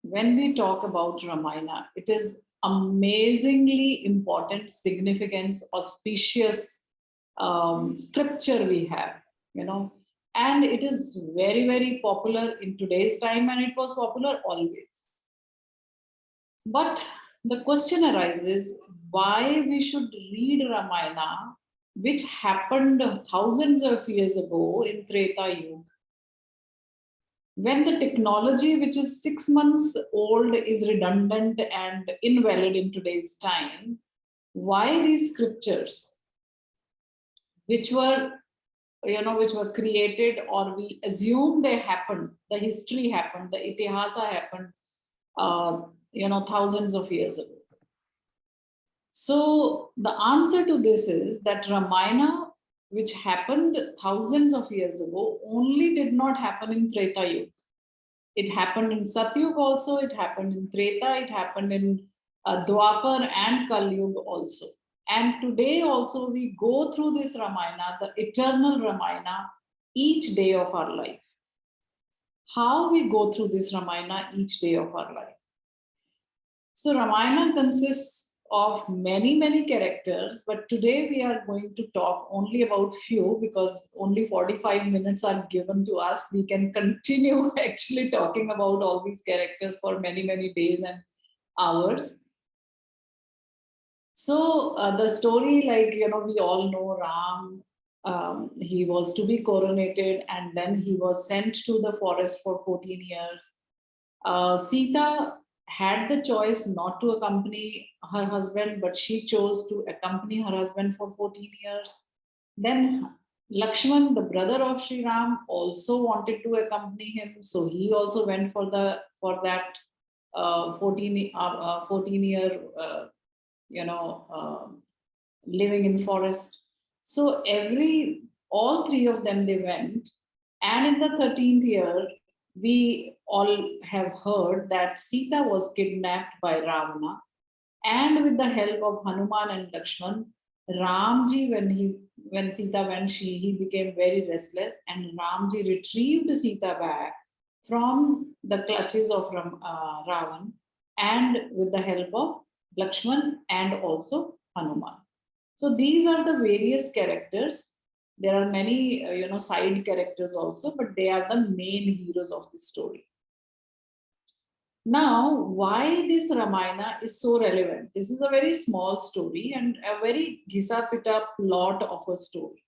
when we talk about Ramayana, it is amazingly important, significance, auspicious scripture we have, you know, and it is very, very popular in today's time, and it was popular always. But the question arises why we should read Ramayana, which happened thousands of years ago in Treta Yuga, when the technology which is 6 months old is redundant and invalid in today's time. Why these scriptures which were, which were created, or we assume they happened, the history happened, the itihasa happened, thousands of years ago. So the answer to this is that Ramayana, which happened thousands of years ago, only did not happen in Treta Yuga. It happened in Satyuga also, it happened in Treta, it happened in Dwapar and Kal Yuga also. And today also we go through this Ramayana, the eternal Ramayana, each day of our life. How we go through this Ramayana each day of our life? So Ramayana consists of many, many characters, but today we are going to talk only about few because only 45 minutes are given to us. We can continue actually talking about all these characters for many, many days and hours. So the story, we all know Ram, he was to be coronated and then he was sent to the forest for 14 years. Sita had the choice not to accompany her husband, but she chose to accompany her husband for 14 years. Then Lakshman, the brother of Sri Ram, also wanted to accompany him. So he also went for that 14-year living in forest. So all three of them, they went. And in the 13th year, we all have heard that Sita was kidnapped by Ravana. And with the help of Hanuman and Lakshman, Ramji, when Sita went, he became very restless, and Ramji retrieved Sita back from the clutches of Ravan, and with the help of Lakshman and also Hanuman. So these are the various characters. There are many, side characters also, but they are the main heroes of the story. Now, why this Ramayana is so relevant? This is a very small story and a very ghisa-pita plot of a story.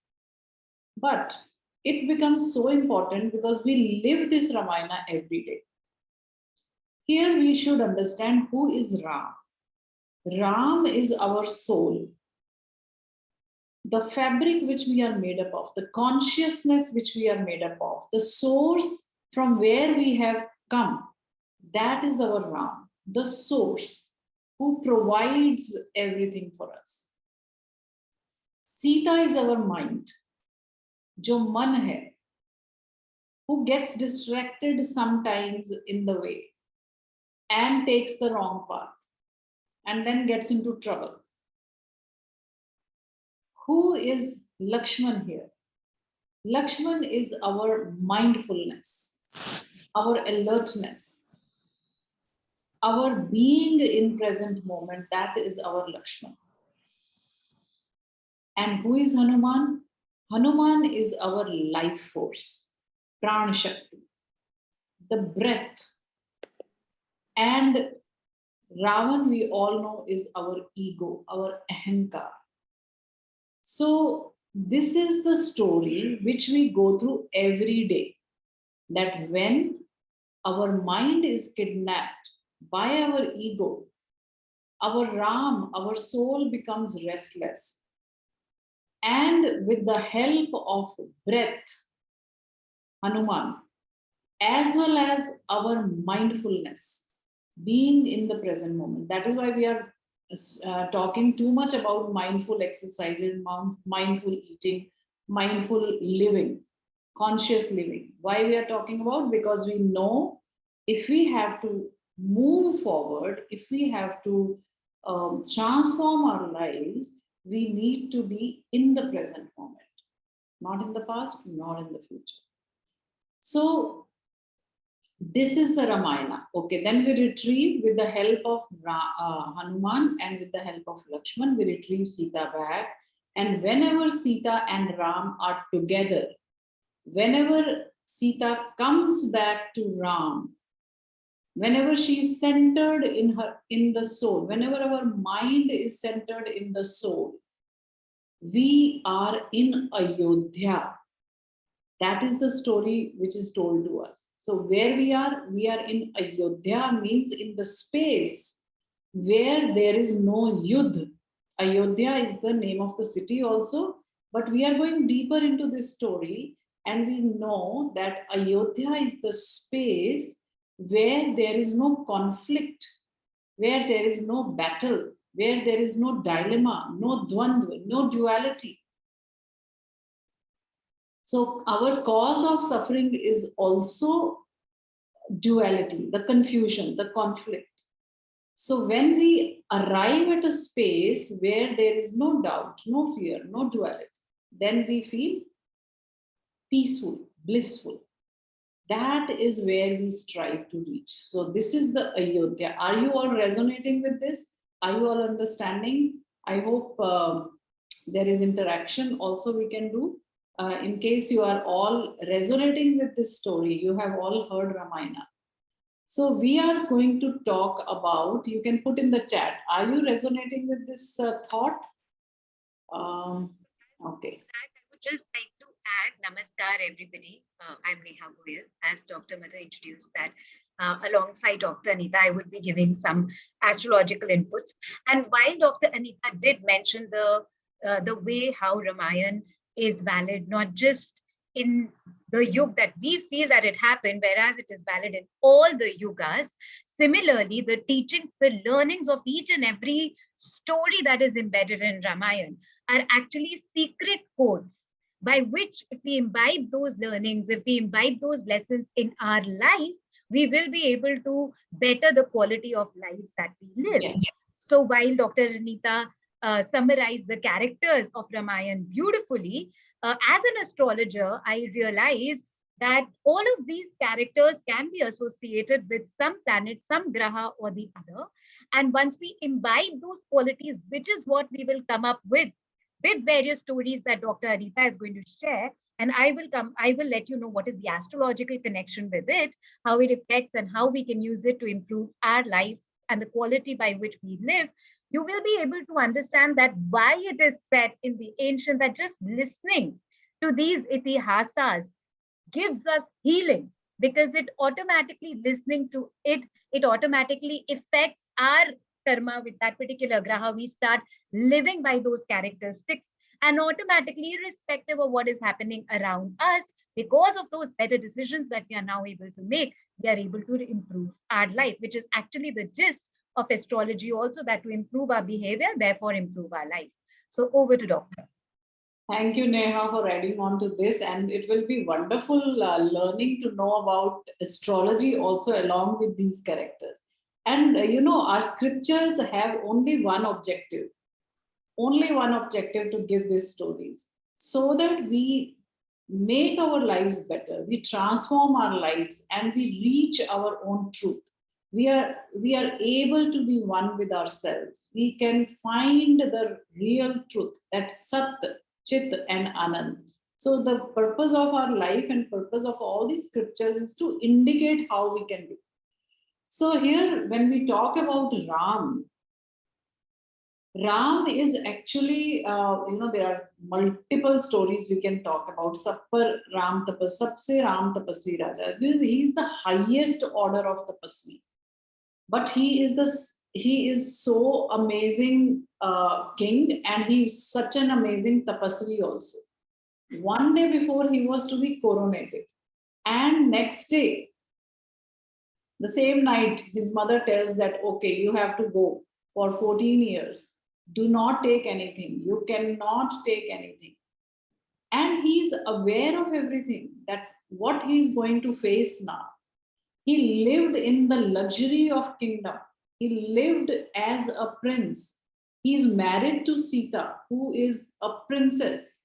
But it becomes so important because we live this Ramayana every day. Here we should understand who is Ram. Ram is our soul, the fabric which we are made up of, the consciousness which we are made up of, the source from where we have come. That is our Ram, the source who provides everything for us. Sita is our mind, jo man hai, who gets distracted sometimes in the way and takes the wrong path and then gets into trouble. Who is Lakshman here? Lakshman is our mindfulness, our alertness, our being in present moment. That is our Lakshman. And who is Hanuman? Hanuman is our life force, Prana Shakti, the breath. And Ravan, we all know, is our ego, our ahankar. So this is the story which we go through every day, that when our mind is kidnapped by our ego, our Ram, our soul becomes restless. And with the help of breath, Hanuman, as well as our mindfulness, being in the present moment. That is why we are talking too much about mindful exercises, mindful eating, mindful living, conscious living. Why we are talking about? Because we know if we have to move forward, if we have to transform our lives, we need to be in the present moment, not in the past, not in the future. So This is the Ramayana. Okay, then we retrieve with the help of Hanuman and with the help of Lakshman, we retrieve Sita back. And whenever Sita and Ram are together, whenever Sita comes back to Ram, whenever she is centered in the soul, whenever our mind is centered in the soul, we are in Ayodhya. That is the story which is told to us. So where we are in Ayodhya, means in the space where there is no yudh. Ayodhya is the name of the city also, but we are going deeper into this story, and we know that Ayodhya is the space where there is no conflict, where there is no battle, where there is no dilemma, no dvandva, no duality. So our cause of suffering is also duality, the confusion, the conflict. So when we arrive at a space where there is no doubt, no fear, no duality, then we feel peaceful, blissful. That is where we strive to reach. So this is the Ayodhya. Are you all resonating with this? Are you all understanding? I hope there is interaction also we can do. In case you are all resonating with this story, you have all heard Ramayana. So we are going to talk about, you can put in the chat, are you resonating with this thought? Okay. I would just like to add Namaskar, everybody. I'm Neha Goyal. As Dr. Mother introduced that, alongside Dr. Anita, I would be giving some astrological inputs. And while Dr. Anita did mention the way how Ramayana is valid, not just in the yug that we feel that it happened, whereas it is valid in all the yugas. Similarly, the teachings, the learnings of each and every story that is embedded in Ramayana are actually secret codes by which, if we imbibe those learnings, if we imbibe those lessons in our life, we will be able to better the quality of life that we live. Yes. So while Dr. Anita summarized the characters of Ramayana beautifully, as an astrologer, I realized that all of these characters can be associated with some planet, some graha or the other. And once we imbibe those qualities, which is what we will come up with various stories that Dr. Anita is going to share. And I will let you know what is the astrological connection with it, how it affects and how we can use it to improve our life and the quality by which we live. You will be able to understand that why it is said in the ancient that just listening to these itihasas gives us healing, because it automatically listening to it, it automatically affects our karma with that particular graha. We start living by those characteristics, and automatically, irrespective of what is happening around us, because of those better decisions that we are now able to make, we are able to improve our life, which is actually the gist of astrology also, that to improve our behavior, therefore improve our life. So over to Doctor. Thank you, Neha, for adding on to this. And it will be wonderful learning to know about astrology also along with these characters. And our scriptures have only one objective to give these stories, so that we make our lives better, we transform our lives, and we reach our own truth. We are able to be one with ourselves. We can find the real truth, that Sat, Chit, and Anand. So the purpose of our life and purpose of all these scriptures is to indicate how we can do. So here, when we talk about Ram is actually, there are multiple stories we can talk about. Sappar Ram Tapas, Sabse Ram Tapasvi Raja. He is the highest order of Tapasvi, but he is so amazing king, and he is such an amazing Tapasvi also. One day before he was to be coronated, and next day, the same night, his mother tells that, okay, you have to go for 14 years. Do not take anything. You cannot take anything. And he's aware of everything, that what he's going to face now. He lived in the luxury of kingdom. He lived as a prince. He's married to Sita, who is a princess.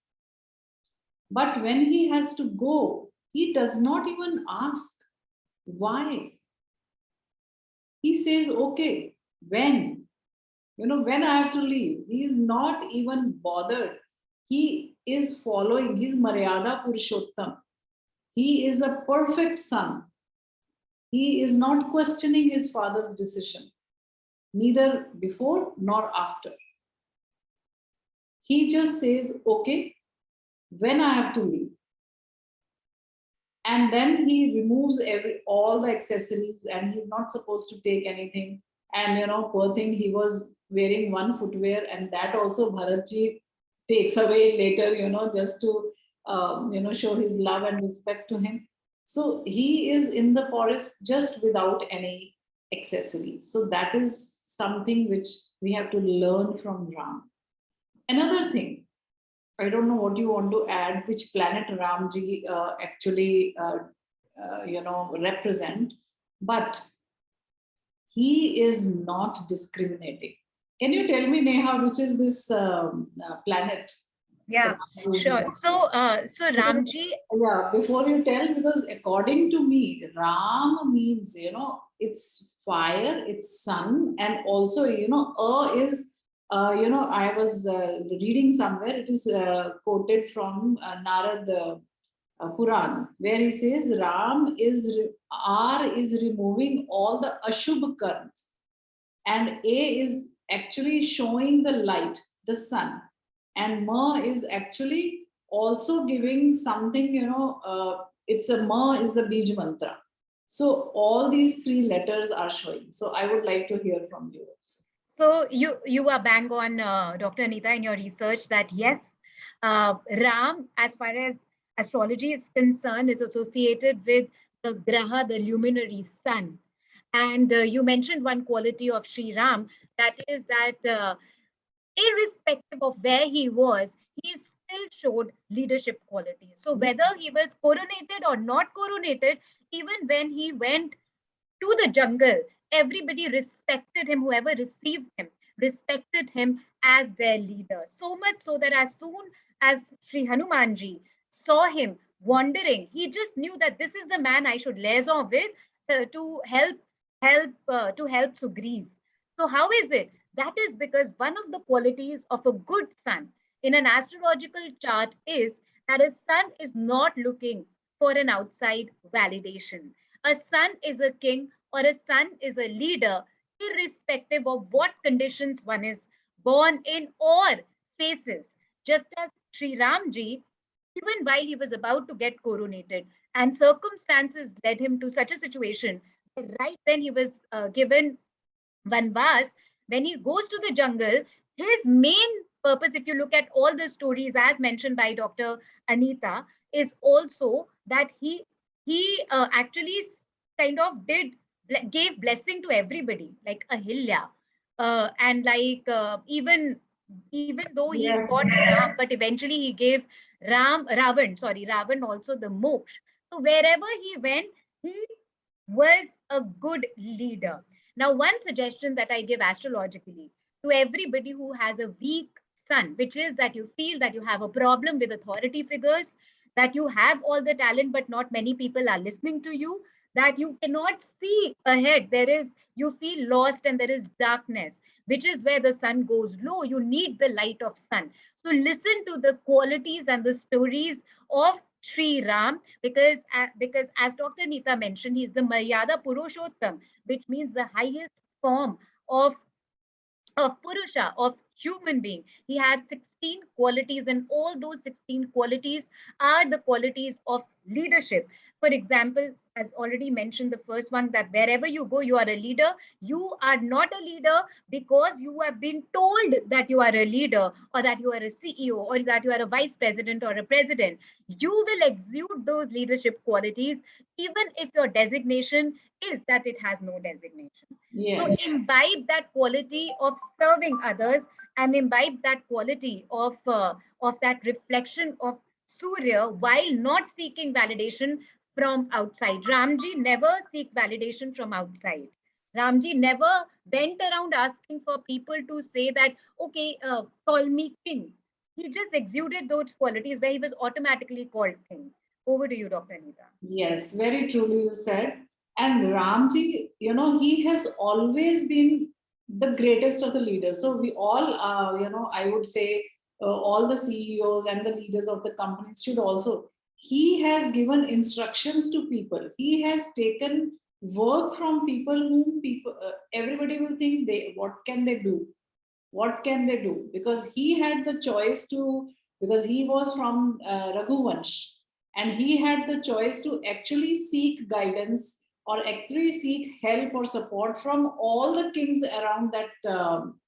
But when he has to go, he does not even ask. Why? He says, okay, when? When I have to leave. He is not even bothered. He is following his Maryada Purushottam. He is a perfect son. He is not questioning his father's decision, neither before nor after. He just says, okay, when I have to leave. And then he removes all the accessories, and he's not supposed to take anything. And poor thing, he was wearing one footwear, and that also Bharatji takes away later, just to show his love and respect to him. So he is in the forest just without any accessories. So that is something which we have to learn from Ram. Another thing, I don't know what you want to add, which planet Ramji actually, represent, but he is not discriminating. Can you tell me, Neha, which is this planet? Yeah, sure. So Ramji, Yeah, before you tell, because according to me, Ram means, it's fire, it's sun, and also, is, I was reading somewhere, it is quoted from Narad Puran, where he says Ram R is removing all the Ashubh karmas, and A is actually showing the light, the sun, and Ma is actually also giving something, it's a Ma is the Bij mantra. So all these three letters are showing. So I would like to hear from you also. so you are bang on, Dr. Anita, in your research that yes, Ram, as far as astrology is concerned, is associated with the Graha, the luminary sun. And you mentioned one quality of Sri Ram, that is that irrespective of where he was, he still showed leadership qualities. So whether he was coronated or not coronated, even when he went to the jungle, everybody respected him, whoever received him, respected him as their leader. So much so that as soon as Sri Hanumanji saw him wandering, he just knew that this is the man I should liaison with, so to help Sugriv. So how is it? That is because one of the qualities of a good son in an astrological chart is that a son is not looking for an outside validation. A son is a king or a son is a leader, irrespective of what conditions one is born in or faces. Just as Sri Ramji, even while he was about to get coronated, and circumstances led him to such a situation, right when he was given Vanvas, when he goes to the jungle, his main purpose, if you look at all the stories as mentioned by Dr. Anita, is also that he actually kind of gave blessing to everybody, like Ahilya, and like even though he Yes. fought Ram, but eventually he gave Ravan also the moksha. So wherever he went, he was a good leader. Now, one suggestion that I give astrologically to everybody who has a weak sun, which is that you feel that you have a problem with authority figures, that you have all the talent, but not many people are listening to you, that you cannot see ahead. You feel lost and there is darkness, which is where the sun goes low. You need the light of sun. So listen to the qualities and the stories of Sri Ram, because as Dr. Neeta mentioned, he's the Maryada Purushottam, which means the highest form of Purusha, of human being. He had 16 qualities, and all those 16 qualities are the qualities of leadership. For example, as already mentioned, the first one, that wherever you go, you are a leader. You are not a leader because you have been told that you are a leader, or that you are a CEO, or that you are a vice president or a president. You will exude those leadership qualities, even if your designation is that it has no designation. So Yes. imbibe that quality of serving others, and imbibe that quality of that reflection of Surya, while not seeking validation from outside. Ramji never seek validation from outside. Ramji never went around asking for people to say that, okay, call me king. He just exuded those qualities where he was automatically called king. Over to you, Dr. Anita. Yes, very truly you said. And Ramji, he has always been the greatest of the leaders. So we all, I would say, all the CEOs and the leaders of the companies should also. He has given instructions to people. He has taken work from people whom people, everybody will think what can they do? What can they do? Because he had the choice to, because he was from Raghuvansh, and he had the choice to actually seek guidance or actually seek help or support from all the kings around that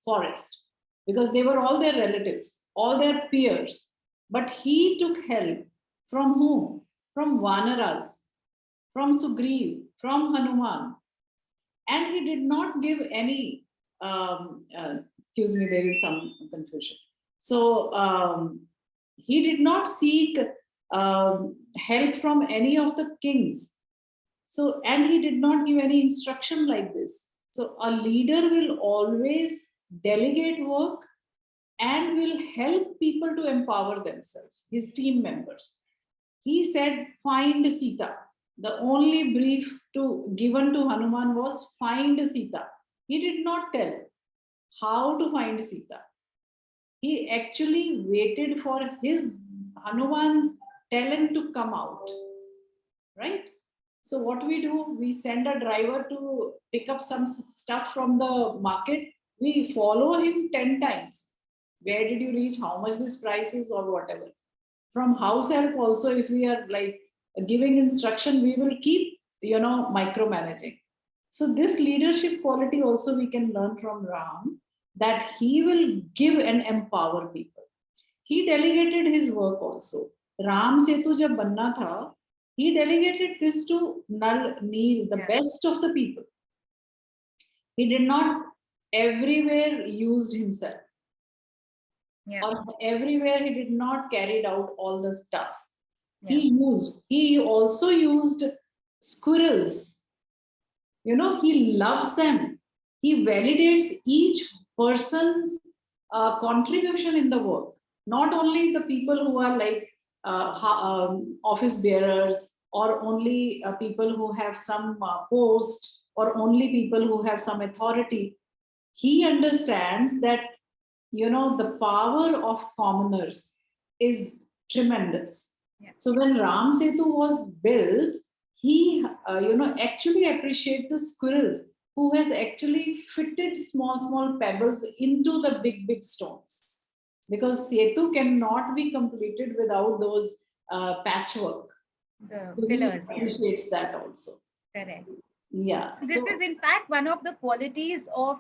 forest, because they were all their relatives, all their peers. But he took help from whom? From Vanaras, from Sugriv, from Hanuman, and he did not give any excuse me, there is some confusion. So he did not seek help from any of the kings. So, and he did not give any instruction like this. So a leader will always delegate work and will help people to empower themselves, his team members. He said, find Sita. The only brief given to Hanuman was find Sita. He did not tell how to find Sita. He actually waited for his Hanuman's talent to come out, right? So what we do, we send a driver to pick up some stuff from the market. We follow him 10 times. Where did you reach? How much this price is, or whatever. From house help also, if we are like giving instruction, we will keep micromanaging. So this leadership quality also we can learn from Ram, that he will give and empower people. He delegated his work also. Ram Setu jab banna tha, he delegated this to Nal, Neel, the best of the people. He did not everywhere used himself, or everywhere he did not carried out all the stuffs. He also used squirrels. He loves them. He validates each person's contribution in the work, not only the people who are like office bearers, or only people who have some post, or only people who have some authority. He understands that the power of commoners is tremendous. So when Ram Setu was built, he actually appreciate the squirrels who has actually fitted small pebbles into the big stones, because Setu cannot be completed without those patchwork. The So he pillars. appreciates that also. Correct. Yeah. This is in fact one of the qualities of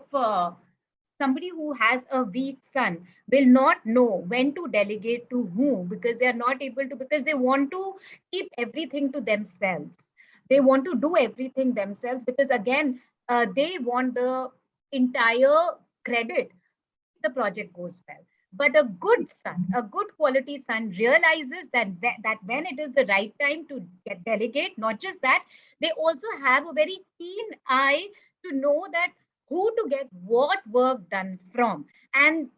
somebody who has a weak son will not know when to delegate to whom, because they are not able to, because they want to keep everything to themselves. They want to do everything themselves because again, they want the entire credit if the project goes well. But a good son, a good quality son realizes that when it is the right time to delegate, not just that, they also have a very keen eye to know that who to get what work done from. And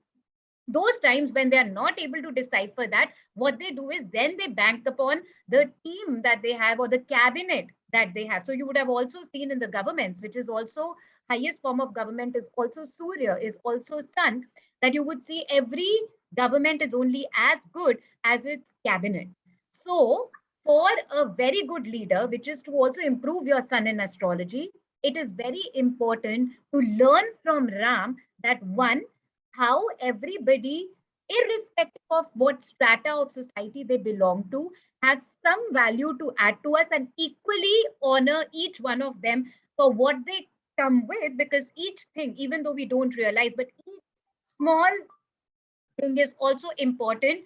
those times when they are not able to decipher that, what they do is then they bank upon the team that they have or the cabinet that they have. So you would have also seen in the governments, which is also highest form of government, is also Surya, is also sun, that you would see every government is only as good as its cabinet. So for a very good leader, which is to also improve your sun in astrology, it is very important to learn from Ram that one, how everybody, irrespective of what strata of society they belong to, have some value to add to us, and equally honor each one of them for what they come with, because each thing, even though we don't realize, but each small thing is also important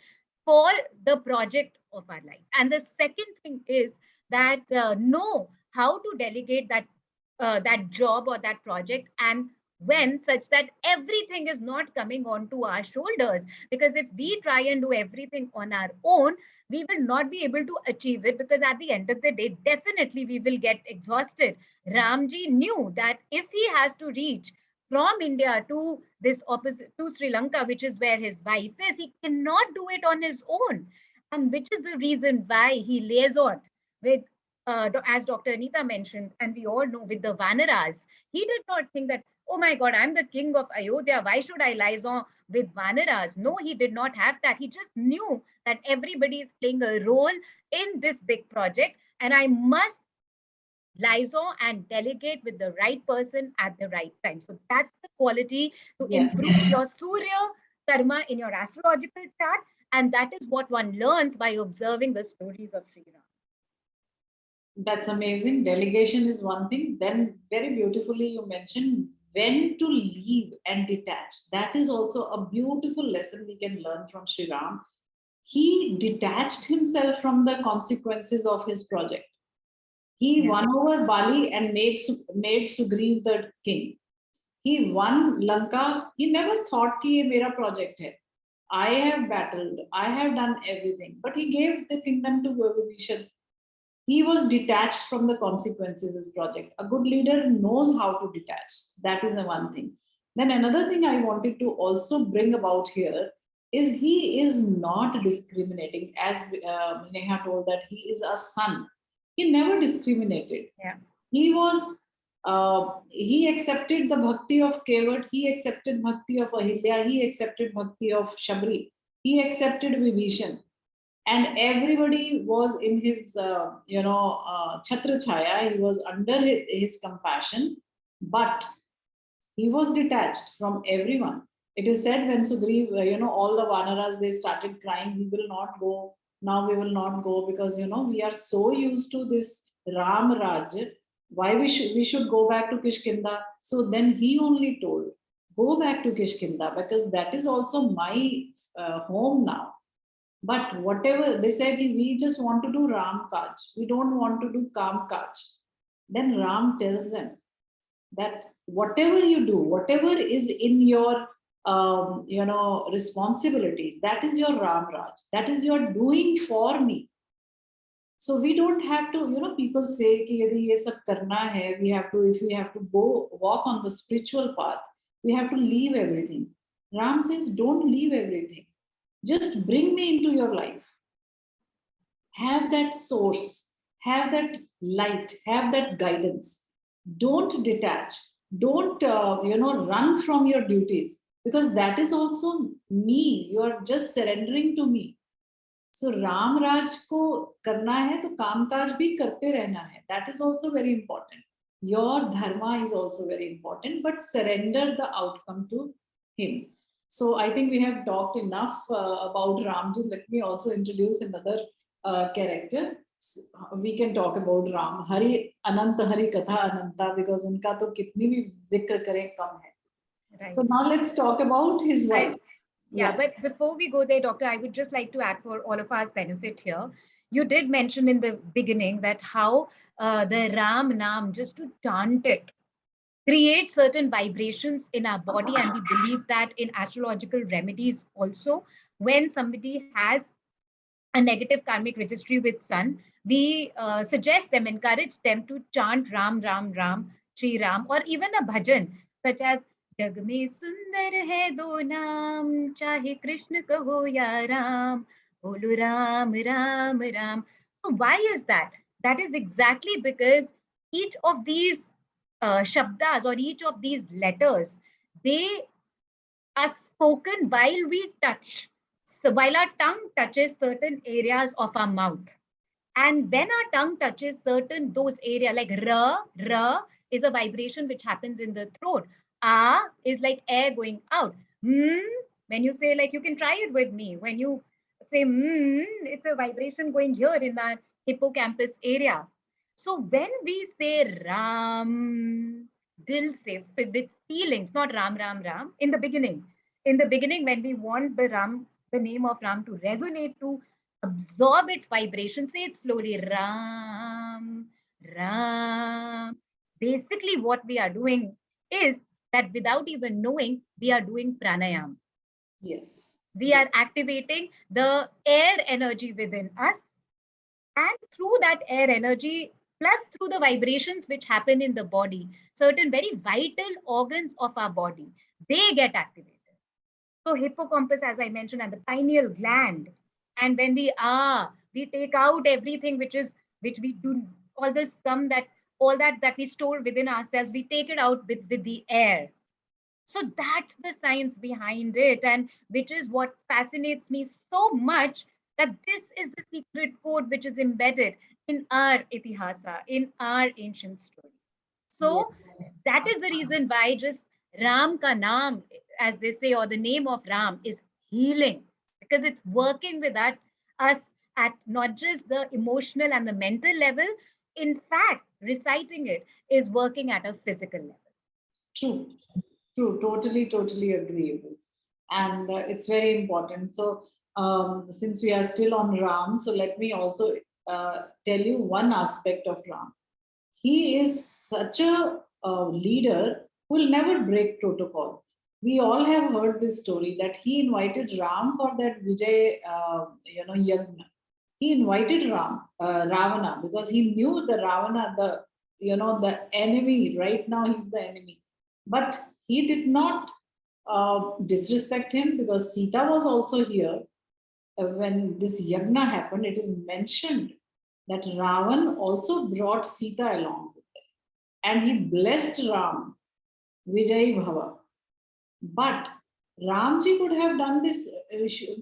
for the project of our life. And the second thing is that know how to delegate that job or that project, and when, such that everything is not coming onto our shoulders. Because if we try and do everything on our own, we will not be able to achieve it, because at the end of the day, definitely we will get exhausted. Ramji knew that if he has to reach from India to this opposite to Sri Lanka, which is where his wife is, he cannot do it on his own. And which is the reason why he liaisoned with as Dr. Anita mentioned, and we all know with the Vanaras, he did not think that, oh my God, I'm the king of Ayodhya. Why should I liaison with Vanaras? No, he did not have that. He just knew that everybody is playing a role in this big project, and I must liaison and delegate with the right person at the right time. So that's the quality to Yes. improve your Surya karma in your astrological chart. And that is what one learns by observing the stories of Sri Ram. That's amazing. Delegation is one thing. Then, very beautifully, you mentioned when to leave and detach. That is also a beautiful lesson we can learn from Sri Ram. He detached himself from the consequences of his project. He Yeah. won over Bali and made Sugriv the king. He won Lanka. He never thought कि ये मेरा project है. I have battled. I have done everything. But he gave the kingdom to Vibhishan. He was detached from the consequences of his project. A good leader knows how to detach. That is the one thing. Then another thing I wanted to also bring about here is he is not discriminating, as Neha told that he is a son. He never discriminated. Yeah. He was he accepted the bhakti of Kevat, he accepted bhakti of Ahilya, he accepted bhakti of Shabri, he accepted Vibhishan, and everybody was in his chhatra chaya. He was under his compassion, but he was detached from everyone. It is said when Sugriv, all the Vanaras, they started crying, we will not go, now we will not go, because, we are so used to this Ram Raj, why we should go back to Kishkinda. So then he only told, go back to Kishkinda, because that is also my home now. But whatever they said, we just want to do Ram Kaj, we don't want to do Kam Kaj. Then Ram tells them that whatever you do, whatever is in your responsibilities, that is your Ram Raj, that is your doing for me. So we don't have to, people say कि यदि ये सब करना है, we have to, if we have to go walk on the spiritual path, we have to leave everything. Ram says, don't leave everything. Just bring me into your life. Have that source, have that light, have that guidance. Don't detach. Don't run from your duties, because that is also me. You are just surrendering to me. So Ram Raj को करना है तो काम काज भी करते रहना है. That is also very important. Your dharma is also very important, but surrender the outcome to him. So I think we have talked enough about Ramji. Let me also introduce another character. So, we can talk about Ram. Hari Ananta Hari Katha Ananta, because उनका तो कितनी भी जिक्र करें कम है. Right. So now let's talk about his wife. Yeah, but before we go there, Doctor, I would just like to add for all of us benefit here. You did mention in the beginning that how the Ram Nam, just to chant it, create certain vibrations in our body. And we believe that in astrological remedies also, when somebody has a negative karmic registry with sun, we suggest them, encourage them to chant Ram, Ram, Ram, Sri Ram, or even a bhajan such as जग में सुंदर है दो नाम चाहे कृष्ण कहो या राम बोलो Ram Ram Ram. So why is that? That is exactly because each of these shabdas or each of these letters, they are spoken while we touch. So while our tongue touches certain areas of our mouth. And when our tongue touches certain those areas, like ra is a vibration which happens in the throat. Is like air going out. When you say, like, you can try it with me. When you say it's a vibration going here in our hippocampus area. So when we say Ram, dil se, with feelings, not Ram, Ram, Ram, in the beginning, when we want the name of Ram to resonate, to absorb its vibration, say it slowly, Ram, Ram. Basically, what we are doing is that without even knowing, we are doing pranayam. Yes. We are activating the air energy within us. And through that air energy, plus through the vibrations which happen in the body, certain very vital organs of our body, they get activated. So hippocampus, as I mentioned, and the pineal gland. And when we take out everything which we do all the scum, that all that we store within ourselves, we take it out with the air. So that's the science behind it, and which is what fascinates me so much, that this is the secret code which is embedded in our itihasa, in our ancient story. Yes. So that is the reason why just Ram ka naam, as they say, or the name of Ram is healing, because it's working with us at not just the emotional and the mental level. In fact, reciting it is working at a physical level. True. True, totally, totally agreeable. And it's very important. So, since we are still on Ram, so let me also tell you one aspect of Ram. He is such a leader who will never break protocol. We all have heard this story that he invited Ram for that Vijay, yagna. He invited Ravana, because he knew the Ravana, the enemy. Right now, he's the enemy, but he did not disrespect him, because Sita was also here. When this yagna happened, it is mentioned that Ravan also brought Sita along with him, and he blessed Ram, Vijay Bhava. But Ramji could have done this,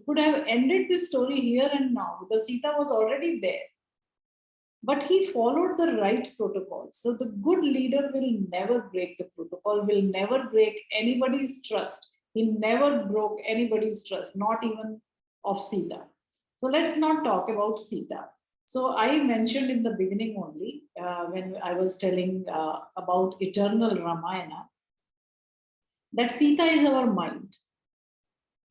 could have ended this story here and now, because Sita was already there. But he followed the right protocol. So the good leader will never break the protocol, will never break anybody's trust. He never broke anybody's trust, not even of Sita. So let's not talk about Sita. So I mentioned in the beginning only, when I was telling about eternal Ramayana, that Sita is our mind.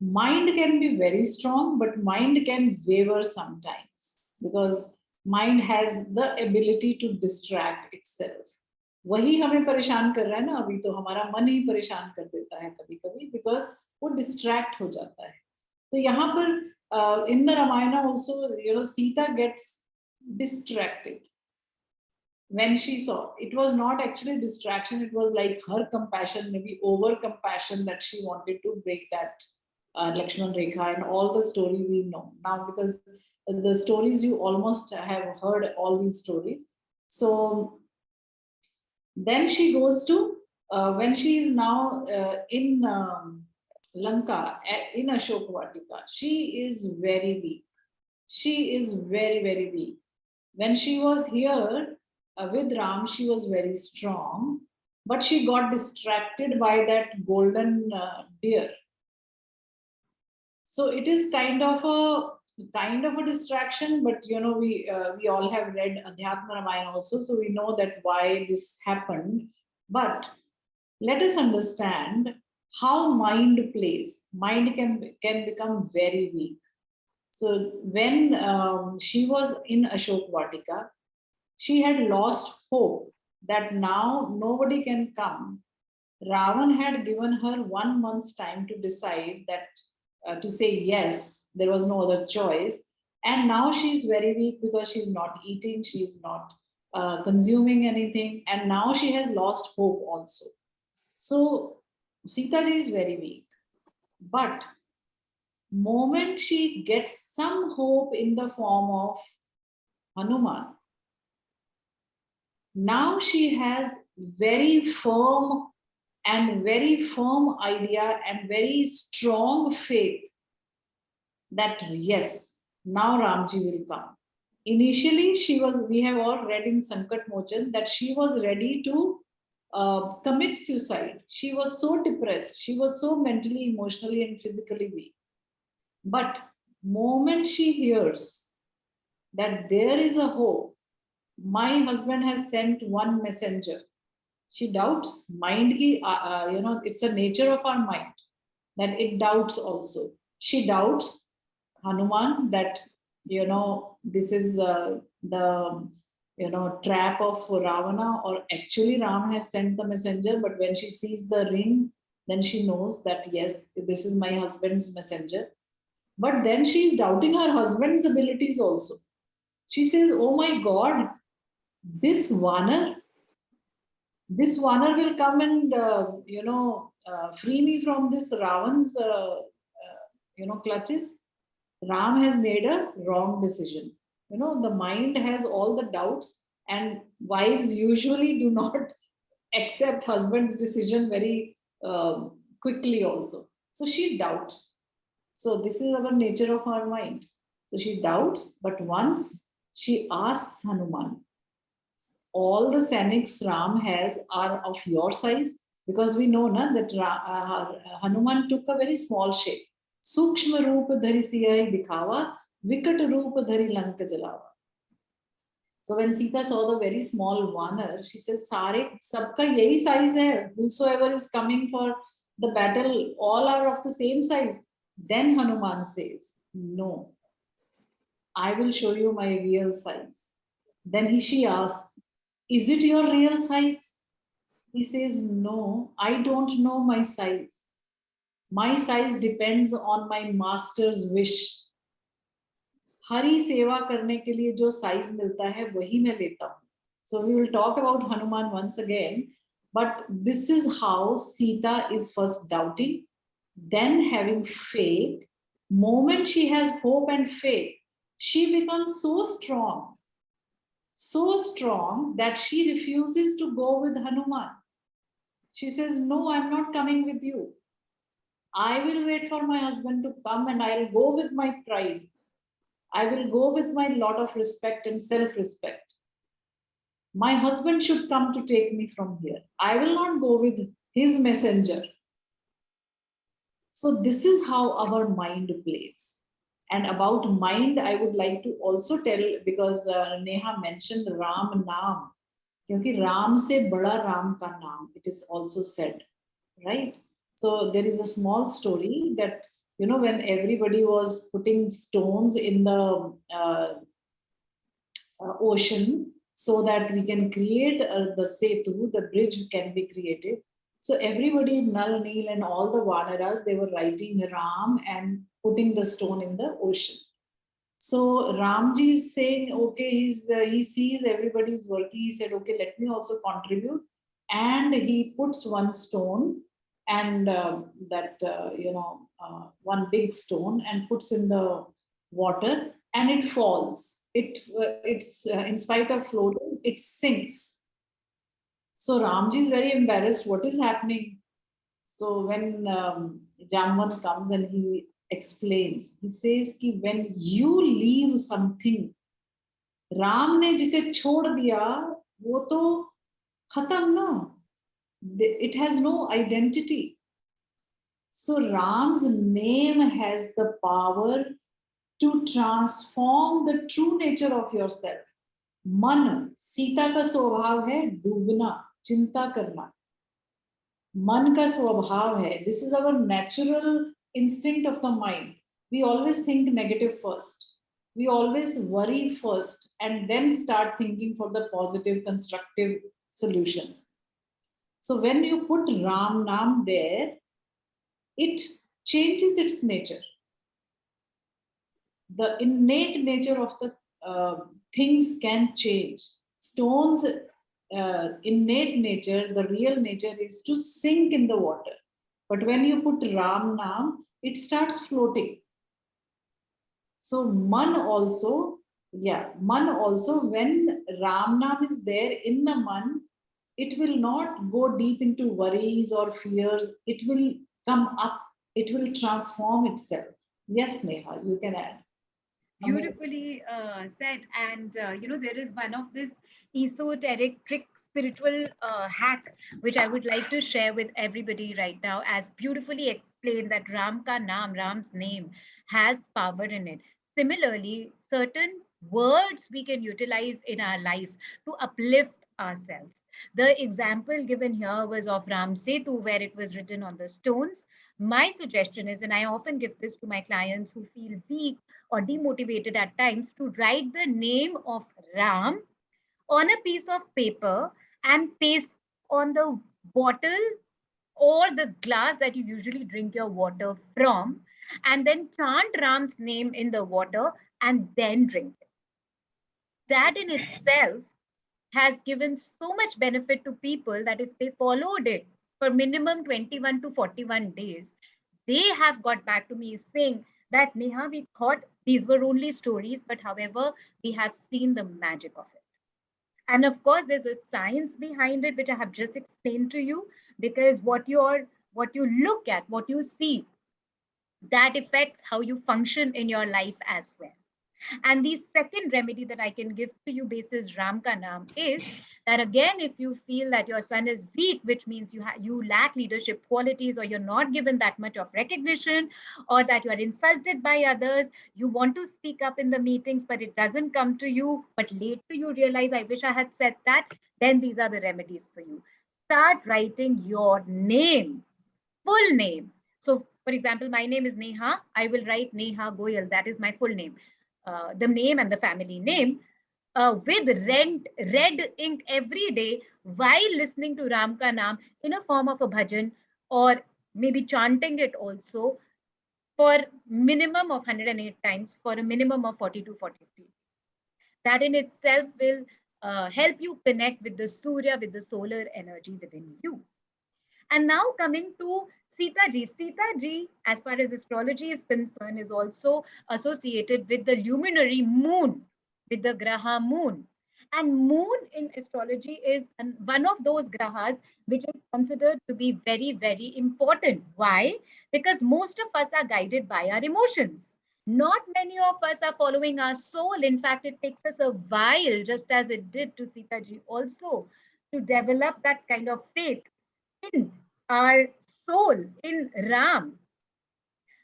Mind can be very strong, but mind can waver sometimes, because mind has the ability to distract itself. वही हमें परेशान कर रहा है ना, अभी तो हमारा मन ही परेशान कर देता है कभी कभी, बिकॉज वो डिस्ट्रैक्ट हो जाता है. तो यहाँ पर in the Ramayana also Sita gets distracted. When she saw, it was not actually distraction, it was like her compassion, maybe over compassion, that she wanted to break that Lakshman Rekha and all the story we know now, because the stories you almost have heard all these stories. So then she goes to, when she is now in Lanka, in Ashok Vatika, she is very weak. She is very, very weak. When she was here with Ram, she was very strong, but she got distracted by that golden deer. So it is kind of a distraction, but we all have read Adhyatma Ramayana also, so we know that why this happened. But let us understand how mind plays. Mind can become very weak. So when she was in Ashok Vatika, she had lost hope that now nobody can come. Ravan had given her 1 month's time to decide that, to say yes, there was no other choice. And now she's very weak, because she's not eating, she's not consuming anything, and now she has lost hope also. So Sita ji is very weak. But moment she gets some hope in the form of Hanuman, now she has very firm idea and very strong faith that yes, now Ramji will come. Initially, we have all read in Sankat Mochan that she was ready to commit suicide. She was so depressed. She was so mentally, emotionally, and physically weak. But moment she hears that there is a hope, my husband has sent one messenger, she doubts. Mind ki, it's a nature of our mind that it doubts also. She doubts Hanuman, that this is the trap of Ravana, or actually Ram has sent the messenger. But when she sees the ring, then she knows that yes, this is my husband's messenger. But then she is doubting her husband's abilities also. She says, oh my God, this Vanar, will come and free me from this Ravan's clutches. Ram has made a wrong decision. The mind has all the doubts, And wives usually do not accept husband's decision very quickly also. So she doubts. So this is our nature of our mind. So she doubts, but once she asks Hanuman, all the Sainiks Ram has are of your size, because we know na, that Hanuman took a very small shape. Sukshma roop dhari siyai dikhawa, vikat roop dhari lanka jalawa. So when Sita saw the very small Vanar, she says, Sare, sabka yahi size hai. Whosoever is coming for the battle, all are of the same size. Then Hanuman says, no, I will show you my real size. Then she asks, is it your real size? He says, no, I don't know my size. My size depends on my master's wish. हरी सेवा करने के लिए जो size मिलता है वही मैं लेता हूँ. So we will talk about Hanuman once again, but this is how Sita is first doubting, then having faith. Moment she has hope and faith, she becomes so strong that she refuses to go with Hanuman. She says, no, I'm not coming with you. I will wait for my husband to come and I'll go with my pride. I will go with my lot of respect and self-respect. My husband should come to take me from here. I will not go with his messenger. So this is how our mind plays. And about mind, I would like to also tell, because Neha mentioned Ram Naam. Because Ram se bada Ram ka naam, it is also said, right? So there is a small story that, when everybody was putting stones in the ocean so that we can create the setu, the bridge can be created. So everybody, Nal, Neel, and all the Vanaras, they were writing Ram and putting the stone in the ocean. So Ramji is saying, okay, he sees everybody is working. He said, okay, let me also contribute. And he puts one stone and one big stone and puts in the water and it falls. It's in spite of floating, it sinks. So Ramji is very embarrassed. What is happening? So when Jamvan comes and he explains, he says कि when you leave something, Ram ने जिसे छोड़ दिया वो तो खत्म ना. It has no identity. So Ram's name has the power to transform the true nature of yourself. मन, सीता का स्वभाव है डूबना, चिंता करना. मन का स्वभाव है. This is our natural instinct of the mind. We always think negative first. We always worry first and then start thinking for the positive, constructive solutions. So when you put Ram Naam there, it changes its nature. The innate nature of the things can change. Stones, innate nature, the real nature is to sink in the water. But when you put Ram Naam, it starts floating. So man also, when Ram Naam is there in the man, it will not go deep into worries or fears. It will come up. It will transform itself. Yes, Neha, you can add. Beautifully said. And there is one of this esoteric trick spiritual hack which I would like to share with everybody right now, as beautifully explained that Ram ka naam, Ram's name, has power in it. Similarly, certain words we can utilize in our life to uplift ourselves. The example given here was of Ram Setu, where it was written on the stones. My suggestion is, and I often give this to my clients who feel weak or demotivated at times, to write the name of Ram on a piece of paper and paste on the bottle or the glass that you usually drink your water from, and then chant Ram's name in the water and then drink it. That in itself has given so much benefit to people that if they followed it for minimum 21 to 41 days, they have got back to me saying that Neha, we thought these were only stories, but however, we have seen the magic of it. And of course, there's a science behind it, which I have just explained to you, because what you look at, what you see, that affects how you function in your life as well. And the second remedy that I can give to you basis Ram Ka Naam is that again, if you feel that your son is weak, which means you lack leadership qualities, or you're not given that much of recognition, or that you are insulted by others, you want to speak up in the meetings, but it doesn't come to you, but later you realize, I wish I had said that, then these are the remedies for you. Start writing your name, full name. So, for example, my name is Neha. I will write Neha Goyal. That is my full name, the name and the family name, with red ink every day while listening to Ram Ka Naam in a form of a bhajan, or maybe chanting it also for minimum of 108 times for a minimum of 40 to 43. That in itself will help you connect with the Surya, with the solar energy within you. And now coming to Sita Ji. Sita Ji, as far as astrology is concerned, is also associated with the luminary moon, with the Graha moon. And moon in astrology is one of those grahas which is considered to be very, very important. Why? Because most of us are guided by our emotions. Not many of us are following our soul. In fact, it takes us a while, just as it did to Sita Ji also, to develop that kind of faith in our soul, in Ram.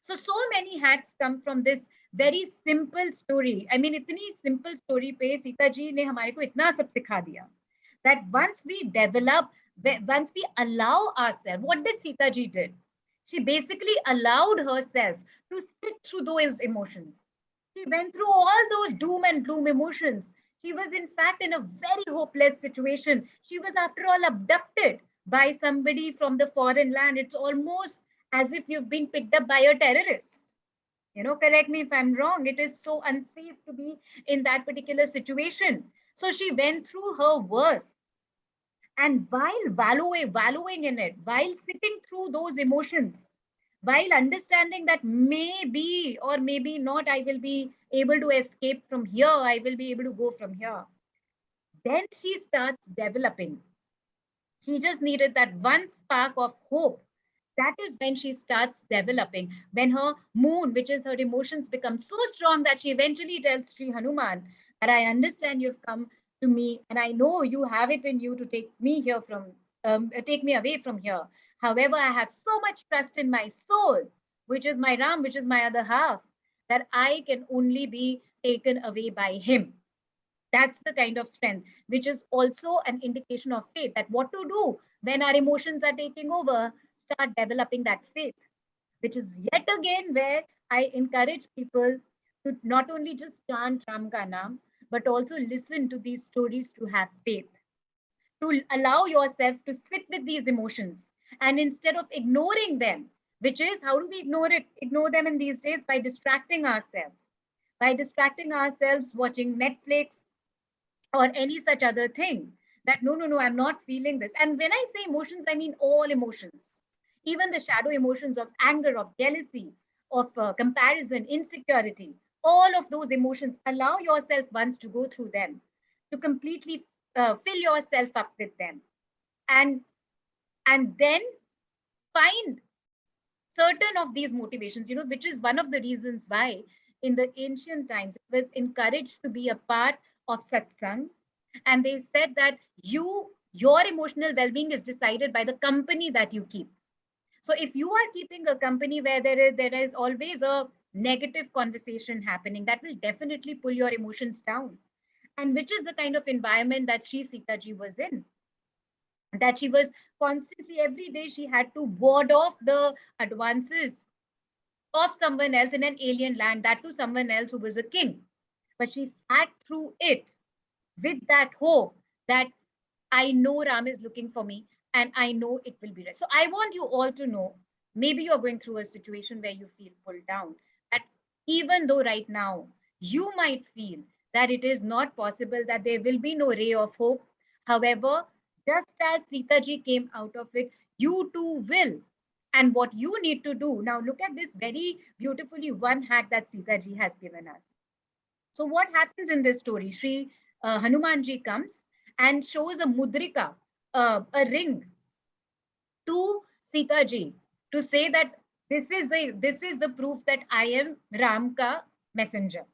So many hacks come from this very simple story. I mean, इतनी simple story पे सीता जी ने हमारे को इतना सब सिखा दिया that once we develop, once we allow ourselves, what did Sita ji did? She basically allowed herself to sit through those emotions. She went through all those doom and gloom emotions. She was, in fact, in a very hopeless situation. She was, after all, abducted by somebody from the foreign land. It's almost as if you've been picked up by a terrorist. Correct me if I'm wrong. It is so unsafe to be in that particular situation. So she went through her worst. And while wallowing in it, while sitting through those emotions, while understanding that maybe or maybe not, I will be able to escape from here, I will be able to go from here, then she starts developing. She just needed that one spark of hope. That is when she starts developing. When her moon, which is her emotions, become so strong that she eventually tells Sri Hanuman that I understand you've come to me, and I know you have it in you to take me away from here. However, I have so much trust in my soul, which is my Ram, which is my other half, that I can only be taken away by him. That's the kind of strength, which is also an indication of faith, that what to do when our emotions are taking over. Start developing that faith, which is yet again where I encourage people to not only just chant Ram Ka Naam, but also listen to these stories, to have faith, to allow yourself to sit with these emotions. And instead of ignoring them, which is, how do we ignore them in these days? By distracting ourselves, watching Netflix or any such other thing. That no, I'm not feeling this. And when I say emotions, I mean all emotions, even the shadow emotions of anger, of jealousy, of comparison, insecurity. All of those emotions, allow yourself once to go through them, to completely fill yourself up with them, and then find certain of these motivations, which is one of the reasons why in the ancient times it was encouraged to be a part of satsang. And they said that your emotional well-being is decided by the company that you keep. So if you are keeping a company where there is always a negative conversation happening, that will definitely pull your emotions down. And which is the kind of environment that Sri Sita ji was in, that she was constantly, every day she had to ward off the advances of someone else in an alien land, that to someone else who was a king. But she sat through it with that hope that I know Ram is looking for me, and I know it will be right. So I want you all to know, maybe you're going through a situation where you feel pulled down, that even though right now you might feel that it is not possible, that there will be no ray of hope. However, just as Sita ji came out of it, you too will. And what you need to do now, look at this very beautifully one hack that Sita ji has given us. So what happens in this story? Sri Hanumanji comes, and shows a mudrika, a ring to Sita ji to say that this is the proof that I am Ram ka messenger.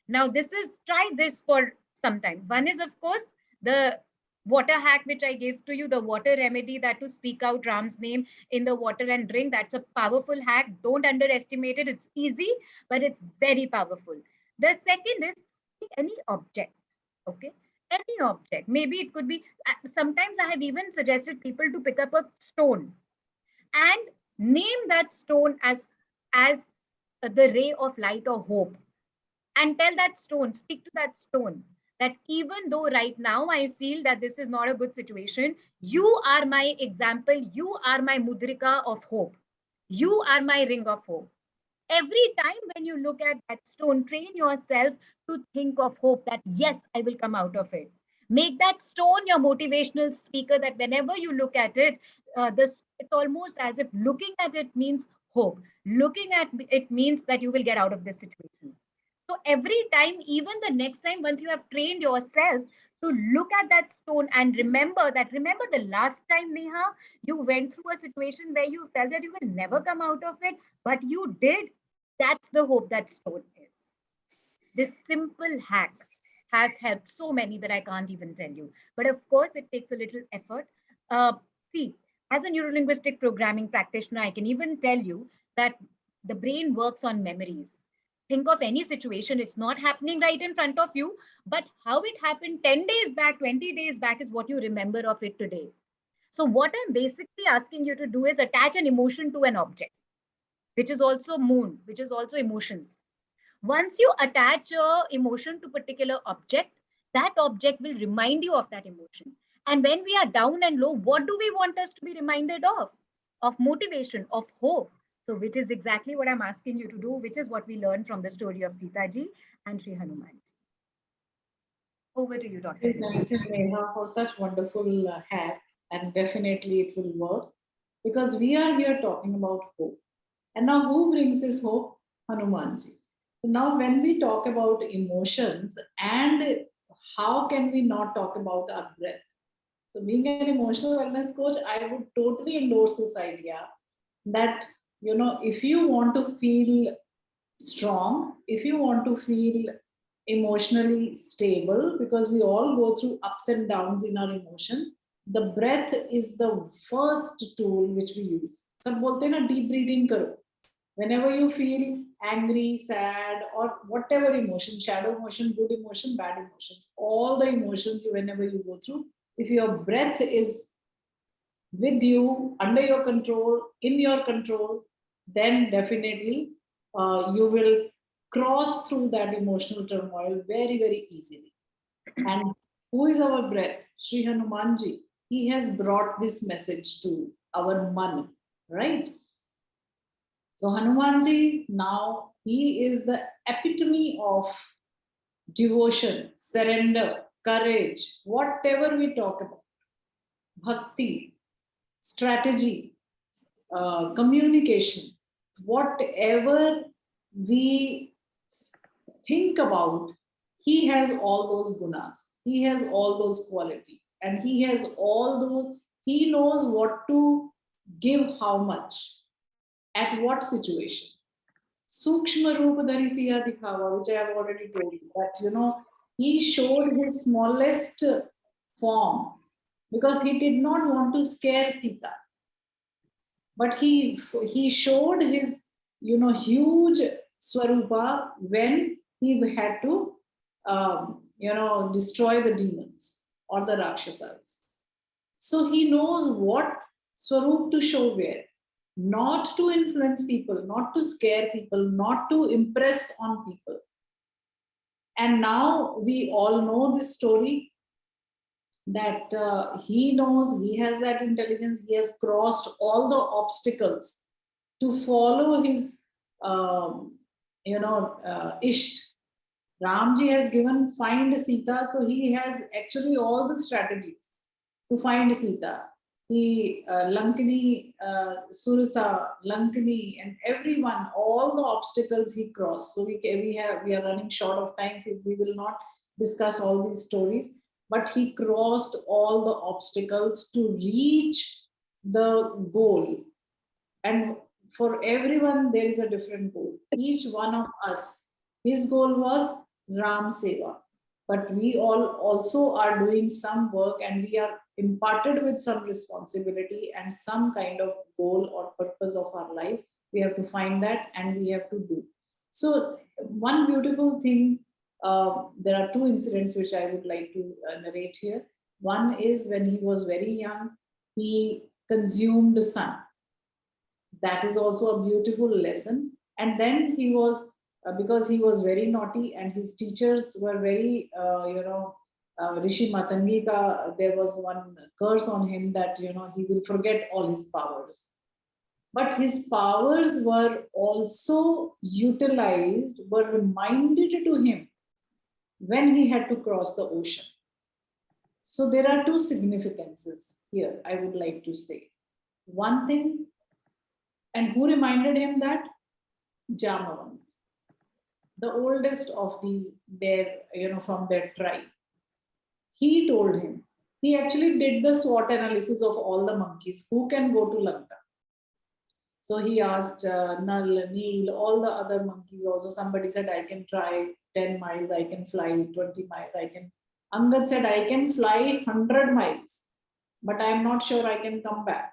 Now, try this for some time. One is, of course, the water hack which I gave to you, the water remedy, that to speak out Ram's name in the water and drink. That's a powerful hack. Don't underestimate it. It's easy, but it's very powerful. The second is pick any object. Okay. Any object. Maybe it could be, sometimes I have even suggested people to pick up a stone and name that stone as the ray of light or hope, and tell that stone, speak to that stone, that even though right now I feel that this is not a good situation, you are my example, you are my mudrika of hope, you are my ring of hope. Every time when you look at that stone, train yourself to think of hope, that yes, I will come out of it. Make that stone your motivational speaker, that whenever you look at it, it's almost as if looking at it means hope. Looking at it means that you will get out of this situation. So every time, even the next time, once you have trained yourself to look at that stone and remember the last time, Neha, you went through a situation where you felt that you will never come out of it, but you did. That's the hope that stone is. This simple hack has helped so many that I can't even tell you. But of course, it takes a little effort. Uh, See, as a neurolinguistic programming practitioner, I can even tell you that the brain works on memories. Think of any situation, it's not happening right in front of you, but how it happened 10 days back, 20 days back is what you remember of it today. So, what I'm basically asking you to do is attach an emotion to an object, which is also moon, which is also emotions. Once you attach your emotion to particular object, that object will remind you of that emotion. And when we are down and low, what do we want us to be reminded of? Of motivation, of hope. So, which is exactly what I'm asking you to do, which is what we learned from the story of Sita ji and Sri Hanuman. Over to you, Dr. Rita. Thank you, Neha, for such wonderful hack, and definitely it will work because we are here talking about hope. And now, who brings this hope? Hanumanji. So now, when we talk about emotions, and how can we not talk about our breath? So, being an emotional wellness coach, I would totally endorse this idea that, if you want to feel strong, if you want to feel emotionally stable, because we all go through ups and downs in our emotion, the breath is the first tool which we use. सब बोलते हैं ना, deep breathing करो. Whenever you feel angry, sad, or whatever emotion, shadow emotion, good emotion, bad emotions, all the emotions you, whenever you go through, if your breath is with you, under your control, in your control, then definitely you will cross through that emotional turmoil very, very easily. And who is our breath? Sri Hanumanji. He has brought this message to our money, right? So Hanumanji, now he is the epitome of devotion, surrender, courage, whatever we talk about, bhakti, strategy, communication, whatever we think about, he has all those gunas, he has all those qualities, and he has all those, he knows what to give, how much, at what situation. Sukshma Rupa Dhari Siya Dikhawa, which I have already told you, that he showed his smallest form because he did not want to scare Sita. But he showed his huge swarupa when he had to destroy the demons or the rakshasas. So he knows what swarup to show where, not to influence people, not to scare people, not to impress on people. And now we all know this story, that he knows, he has that intelligence, he has crossed all the obstacles to follow his isht. Ramji has given find Sita, so he has actually all the strategies to find Sita. He Lankini, Surasa, Lankini, and everyone, all the obstacles he crossed. So we are running short of time. We will not discuss all these stories. but he crossed all the obstacles to reach the goal. And for everyone, there is a different goal. Each one of us, his goal was Ram Seva. But we all also are doing some work, and we are imparted with some responsibility and some kind of goal or purpose of our life. We have to find that and we have to do. So, one beautiful thing, there are two incidents which I would like to narrate here. One is when he was very young, he consumed the sun. That is also a beautiful lesson. And then he was, because he was very naughty and his teachers were very, Rishi Matangika, there was one curse on him that, he will forget all his powers. But his powers were also utilized, were reminded to him when he had to cross the ocean. So there are two significances here, I would like to say. One thing, and who reminded him that? Jamavan, the oldest of these, from their tribe. He told him, he actually did the SWOT analysis of all the monkeys who can go to Lanka. So he asked Nal, Neel, all the other monkeys also. Somebody said, I can try 10 miles, I can fly 20 miles, I can. Angad said, I can fly 100 miles, but I'm not sure I can come back.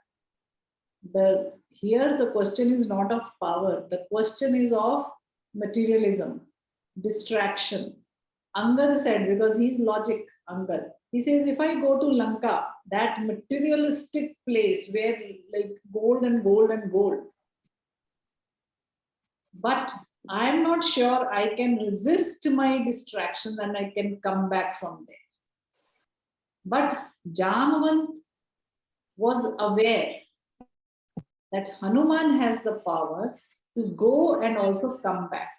Here the question is not of power, the question is of materialism, distraction. Angad said, because he's logic, Angad, he says, if I go to Lanka, that materialistic place where like gold and gold and gold, but I'm not sure I can resist my distractions and I can come back from there. But Jamavan was aware that Hanuman has the power to go and also come back.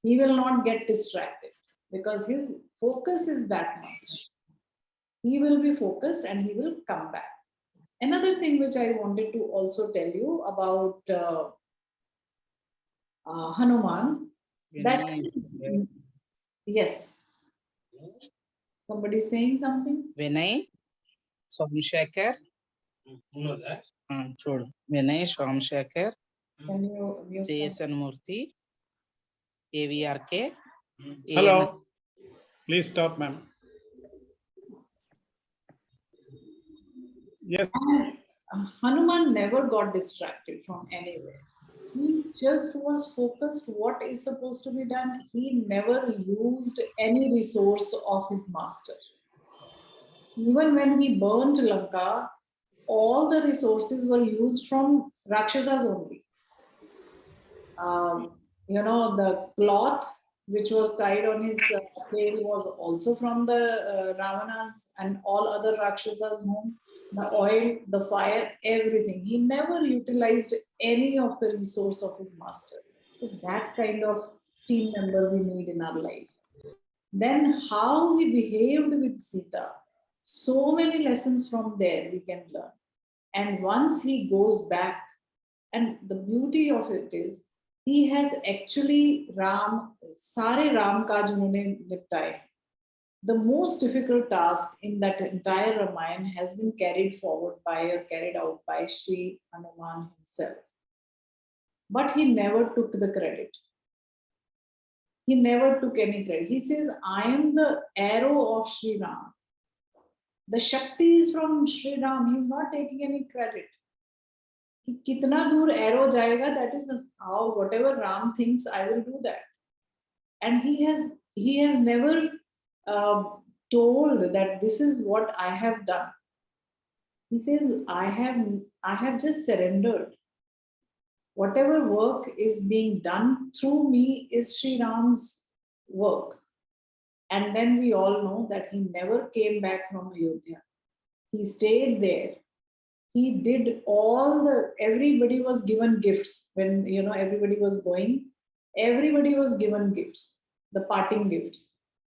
He will not get distracted because his focus is that much. He will be focused and he will come back. Another thing which I wanted to also tell you about Hanuman, that yes, somebody is saying something. Vinay, Somshekar, చూడు Vinay Somshekar Can you mute JSN Murthy AVRK Hello. Please stop, ma'am. Yes. Hanuman never got distracted from anywhere. He just was focused what is supposed to be done. He never used any resource of his master. Even when he burnt Lanka, all the resources were used from Rakshasas only. The cloth which was tied on his tail was also from the Ravanas and all other Rakshasas' home. The oil, the fire, everything. He never utilized any of the resource of his master. So that kind of team member we need in our life. Then how he behaved with Sita, so many lessons from there we can learn. And once he goes back, and the beauty of it is, he has actually sare Ram kaj unhone niptaye. The most difficult task in that entire Ramayana has been carried out by Sri Hanuman himself. But he never took the credit. He never took any credit. He says, I am the arrow of Sri Ram. The Shakti is from Sri Ram. He's not taking any credit. Kitna dur arrow jayega, that is how, whatever Ram thinks, I will do that. And he has never told that this is what I have done. He says, I have just surrendered. Whatever work is being done through me is Sri Ram's work. And then we all know that he never came back from Ayodhya. He stayed there. He did everybody was given gifts when everybody was going. Everybody was given gifts, the parting gifts.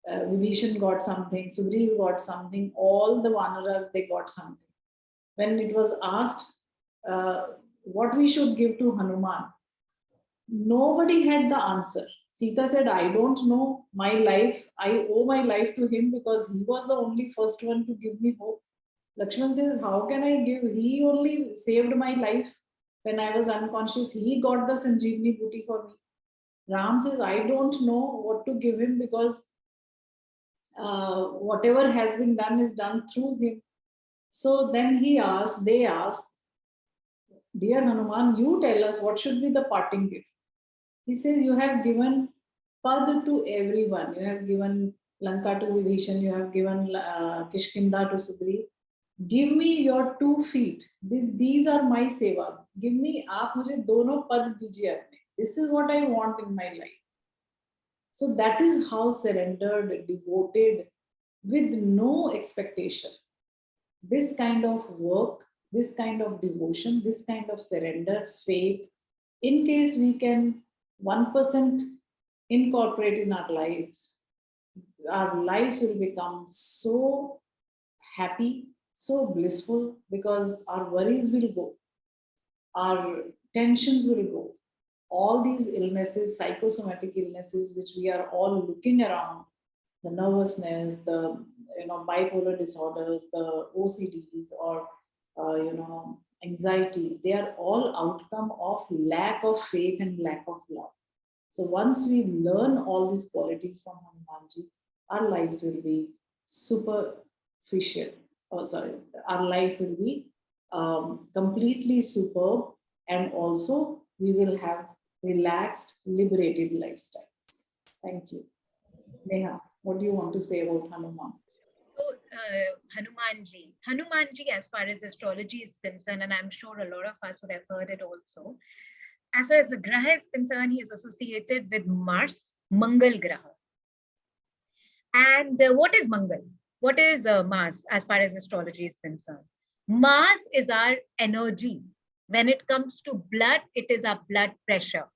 Vibhishan got something, Sugriv got something, all the Vanaras, they got something. When it was asked what we should give to Hanuman, nobody had the answer. Sita said, I don't know my life. I owe my life to him because he was the only first one to give me hope. Lakshman says, how can I give? He only saved my life when I was unconscious. He got the Sanjeevani booty for me. Ram says, I don't know what to give him because whatever has been done is done through him. So then they asked, dear Hanuman, you tell us what should be the parting gift. He says, you have given Pad to everyone. You have given Lanka to Vibhishan, you have given Kishkinda to Sugriv. Give me your 2 feet. These are my seva. Give me, आप मुझे दोनों पद दीजिए अपने. This is what I want in my life. So that is how surrendered, devoted, with no expectation. This kind of work, this kind of devotion, this kind of surrender, faith, in case we can 1% incorporate in our lives will become so happy, so blissful, because our worries will go, our tensions will go. All these illnesses, psychosomatic illnesses, which we are all looking around, the nervousness, the bipolar disorders, the OCDs, or anxiety, they are all outcome of lack of faith and lack of love. So once we learn all these qualities from Hanumanji, our lives will be superficial. Our life will be completely superb, and also we will have relaxed, liberated lifestyles. Thank you. Neha, what do you want to say about Hanuman? So, Hanumanji, as far as astrology is concerned, and I'm sure a lot of us would have heard it also, as far as the Graha is concerned, he is associated with Mars, Mangal Graha. And what is Mangal? What is Mars as far as astrology is concerned? Mars is our energy. When it comes to blood, it is our blood pressure.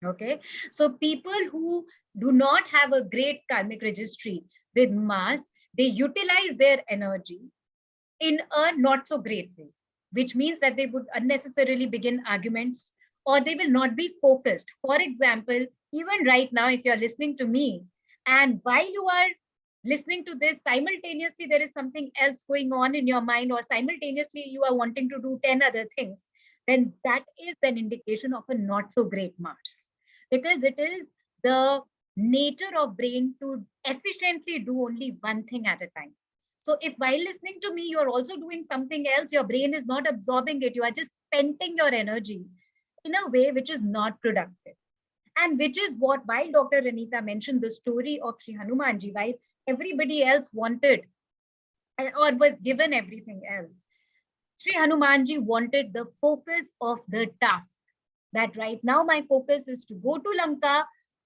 Okay, so people who do not have a great karmic registry with Mars, they utilize their energy in a not so great way, which means that they would unnecessarily begin arguments, or they will not be focused. For example, even right now, if you're listening to me, and while you are listening to this, simultaneously there is something else going on in your mind, or simultaneously you are wanting to do 10 other things, then that is an indication of a not so great Mars, because it is the nature of brain to efficiently do only one thing at a time. So if while listening to me, you're also doing something else, your brain is not absorbing it, you are just spending your energy in a way which is not productive. And which is what, while Dr. Ranita mentioned the story of Sri Hanumanji, while everybody else wanted or was given everything else, Sri Hanumanji wanted the focus of the task. That right now my focus is to go to Lanka,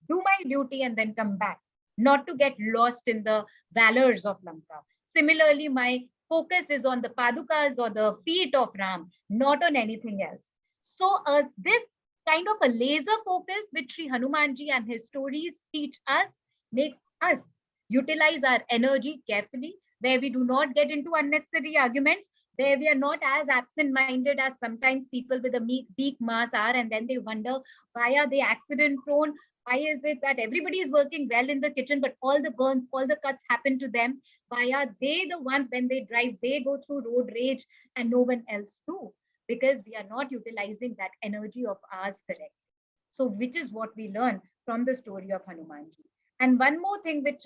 do my duty, and then come back, not to get lost in the valors of Lanka. Similarly, my focus is on the padukas or the feet of Ram, not on anything else. So this kind of a laser focus which Sri Hanumanji and his stories teach us makes us utilize our energy carefully, where we do not get into unnecessary arguments, where we are not as absent-minded as sometimes people with a weak mass are, and then they wonder, why are they accident prone? Why is it that everybody is working well in the kitchen, but all the burns, all the cuts happen to them? Why are they the ones, when they drive, they go through road rage and no one else do? Because we are not utilizing that energy of ours correctly. So which is what we learn from the story of Hanumanji. And one more thing which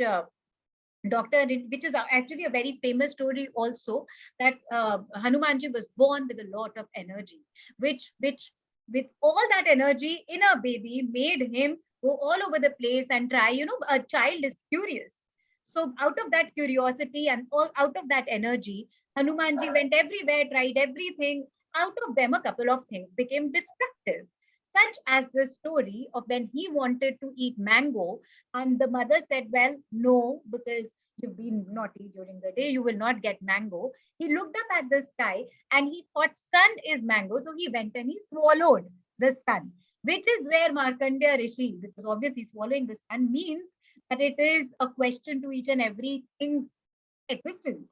which is actually a very famous story also, that Hanumanji was born with a lot of energy, which with all that energy in a baby made him go all over the place and try, a child is curious. So out of that curiosity and out of that energy, Hanumanji went everywhere, tried everything. Out of them, a couple of things became destructive, such as the story of when he wanted to eat mango, and the mother said, well, no, because you've been naughty during the day, you will not get mango. He looked up at the sky and he thought sun is mango. So he went and he swallowed the sun, which is where Markandeya Rishi, because obviously swallowing the sun means that it is a question to each and every thing's existence.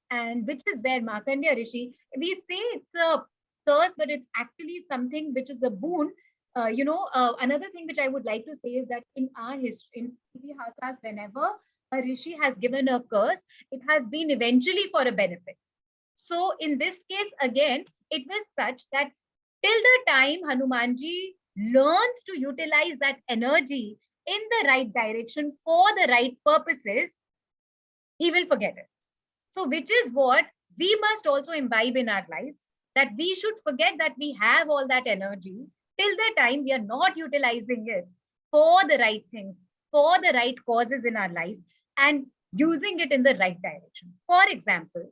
And which is where Markandeya Rishi, we say it's a curse, but it's actually something which is a boon Another thing which I would like to say is that in our history, in Itihasas, whenever a rishi has given a curse, it has been eventually for a benefit. So in this case, again, it was such that till the time Hanumanji learns to utilize that energy in the right direction for the right purposes, he will forget it. So, which is what we must also imbibe in our life, that we should forget that we have all that energy till the time we are not utilizing it for the right things, for the right causes in our life, and using it in the right direction. For example,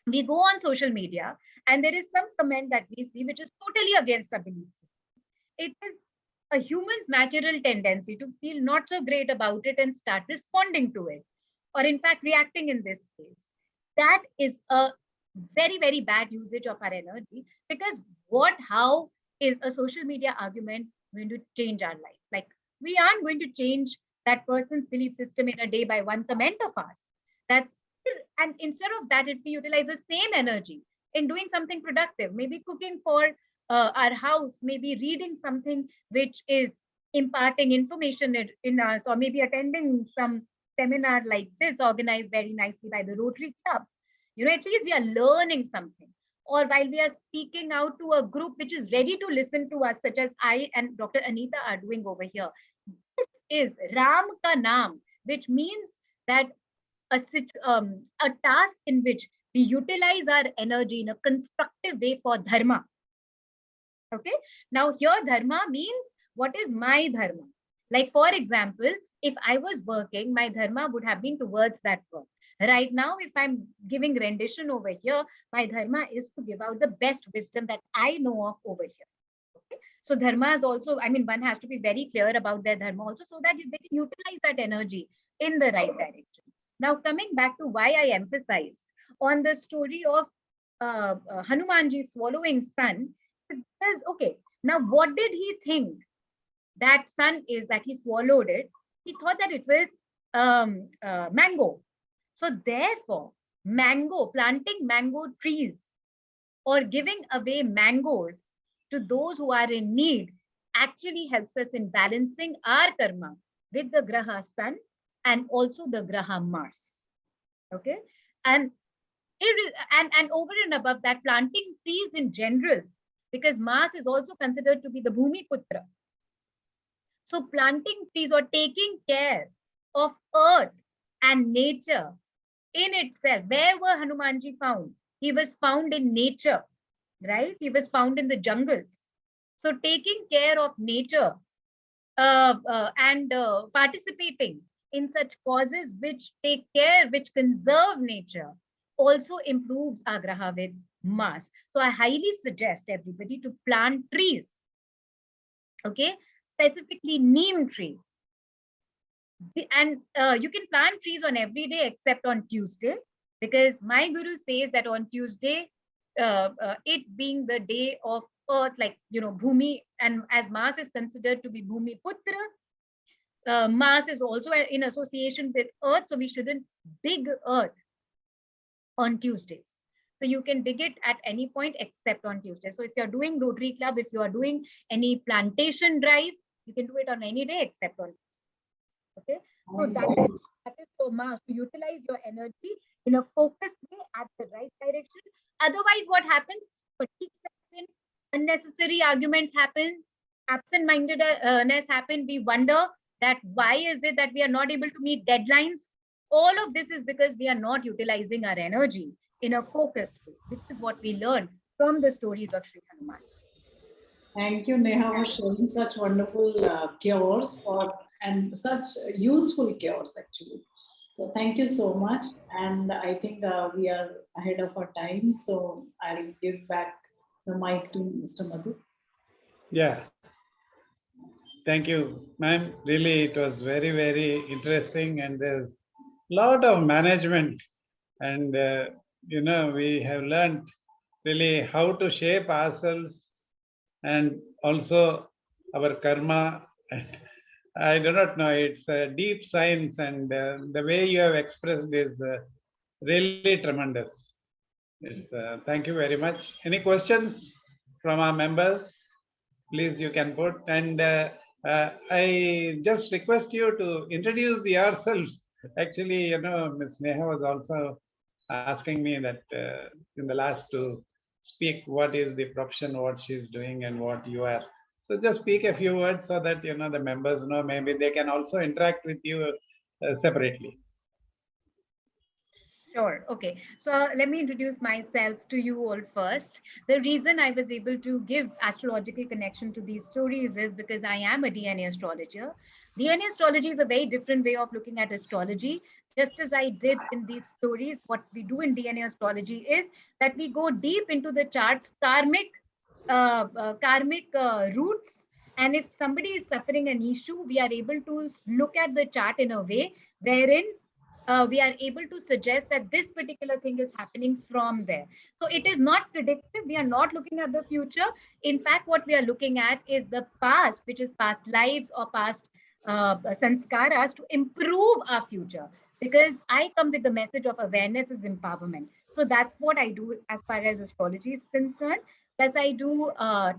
we go on social media and there is some comment that we see which is totally against our belief system. It is a human's natural tendency to feel not so great about it and start responding to it, or in fact reacting in this case. That is a very, very bad usage of our energy, because how is a social media argument going to change our life? Like, we aren't going to change that person's belief system in a day by one comment of ours. That's And instead of that, if we utilize the same energy in doing something productive, maybe cooking for our house, maybe reading something which is imparting information in us, or maybe attending some seminar like this organized very nicely by the Rotary Club, at least we are learning something. Or while we are speaking out to a group which is ready to listen to us, such as I and Dr. Anita are doing over here. This is Ram Ka Naam, which means that a task in which we utilize our energy in a constructive way for dharma. Okay. Now here dharma means, what is my dharma? Like, for example, if I was working, my dharma would have been towards that work. Right now, if I'm giving rendition over here, my dharma is to give out the best wisdom that I know of over here. Okay? So dharma is also, one has to be very clear about their dharma also, so that they can utilize that energy in the right direction. Now, coming back to why I emphasized on the story of Hanumanji swallowing sun, is because, okay, now what did he think that sun is that he swallowed it? He thought that it was mango. So therefore, planting mango trees or giving away mangoes to those who are in need actually helps us in balancing our karma with the graha sun and also the graha Mars. Okay, and and over and above that, planting trees in general, because Mars is also considered to be the Bhumi Putra. So planting trees or taking care of earth and nature in itself. Where were Hanumanji found? He was found in nature, right? He was found in the jungles. So taking care of nature and participating in such causes which take care, which conserve nature, also improves our graha with Mars. So I highly suggest everybody to plant trees. Okay, specifically neem tree. And you can plant trees on every day except on Tuesday, because my guru says that on Tuesday, it being the day of earth, like, Bhumi, and as Mars is considered to be Bhumi Putra, Mars is also in association with earth, so we shouldn't dig earth on Tuesdays. So you can dig it at any point except on Tuesday. So if you're doing Rotary Club, if you are doing any plantation drive, you can do it on any day except on Tuesday. Okay, so that is for Mars, to utilize your energy in a focused way at the right direction. Otherwise, what happens? Fatigue sets in, unnecessary arguments happen, absent-mindedness happen. We wonder that why is it that we are not able to meet deadlines? All of this is because we are not utilizing our energy in a focused way. This is what we learned from the stories of Sri Hanuman. Thank you, Neha, for sharing such wonderful cures and such useful cures, actually. So thank you so much. And I think we are ahead of our time. So I'll give back the mic to Mr. Madhu. Yeah. Thank you, ma'am. Really, it was very, very interesting, and there's a lot of management. And, we have learned really how to shape ourselves and also our karma. I do not know, it's a deep science, and the way you have expressed is really tremendous. It's, thank you very much. Any questions from our members? please you can put. And I just request you to introduce yourselves. Actually, Ms. Neha was also asking me that in the last to speak what is the profession, what she's doing, and what you are. So just speak a few words so that the members know. Maybe they can also interact with you separately. Sure. Okay. So let me introduce myself to you all first. The reason I was able to give astrological connection to these stories is because I am a DNA astrologer. DNA astrology is a very different way of looking at astrology. Just as I did in these stories, what we do in DNA astrology is that we go deep into the chart's karmic roots. And if somebody is suffering an issue, we are able to look at the chart in a way wherein we are able to suggest that this particular thing is happening from there. So it is not predictive. We are not looking at the future. In fact, what we are looking at is the past, which is past lives or past sanskaras to improve our future. Because I come with the message of awareness is empowerment. So that's what I do as far as astrology is concerned. Plus, I do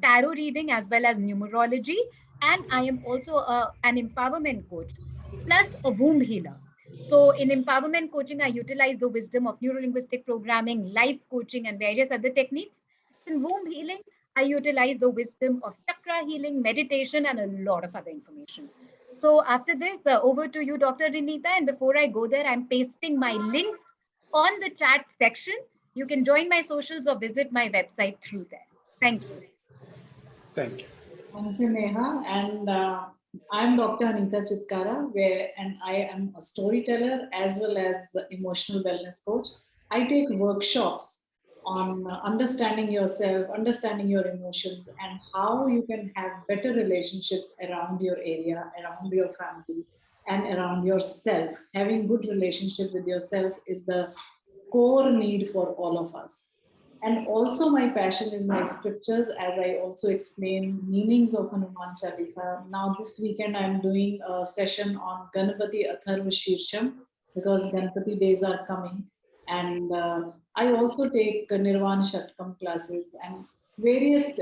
tarot reading as well as numerology. And I am also an empowerment coach, plus a womb healer. So in empowerment coaching, I utilize the wisdom of neuro-linguistic programming, life coaching, and various other techniques. In womb healing, I utilize the wisdom of chakra healing, meditation, and a lot of other information. So after this, over to you, Dr. Renita. And before I go there, I'm pasting my links on the chat section. You can join my socials or visit my website through there. Thank you. Thank you. Thank you, Neha. And I'm Dr. Anita Chitkara, and I am a storyteller as well as emotional wellness coach. I take workshops on understanding yourself, understanding your emotions, and how you can have better relationships around your area, around your family, and around yourself. Having good relationship with yourself is the core need for all of us. And also my passion is my scriptures, as I also explain meanings of Hanuman Chalisa. Now this weekend I'm doing a session on Ganapati Atharva Shirsham because Ganapati days are coming. And I also take Nirvana Shatkam classes and various,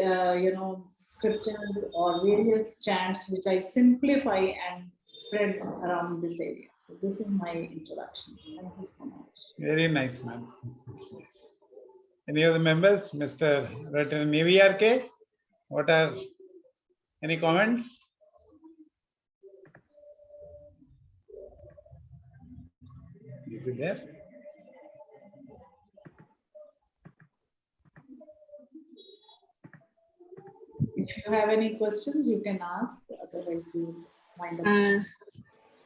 scriptures or various chants which I simplify and spread around this area. So this is my introduction. Thank you so much. Very nice, ma'am. Any other members? Mr. Rotary VRK, what are any comments? Is it there? If you have any questions, you can ask. Otherwise, we'll wind up.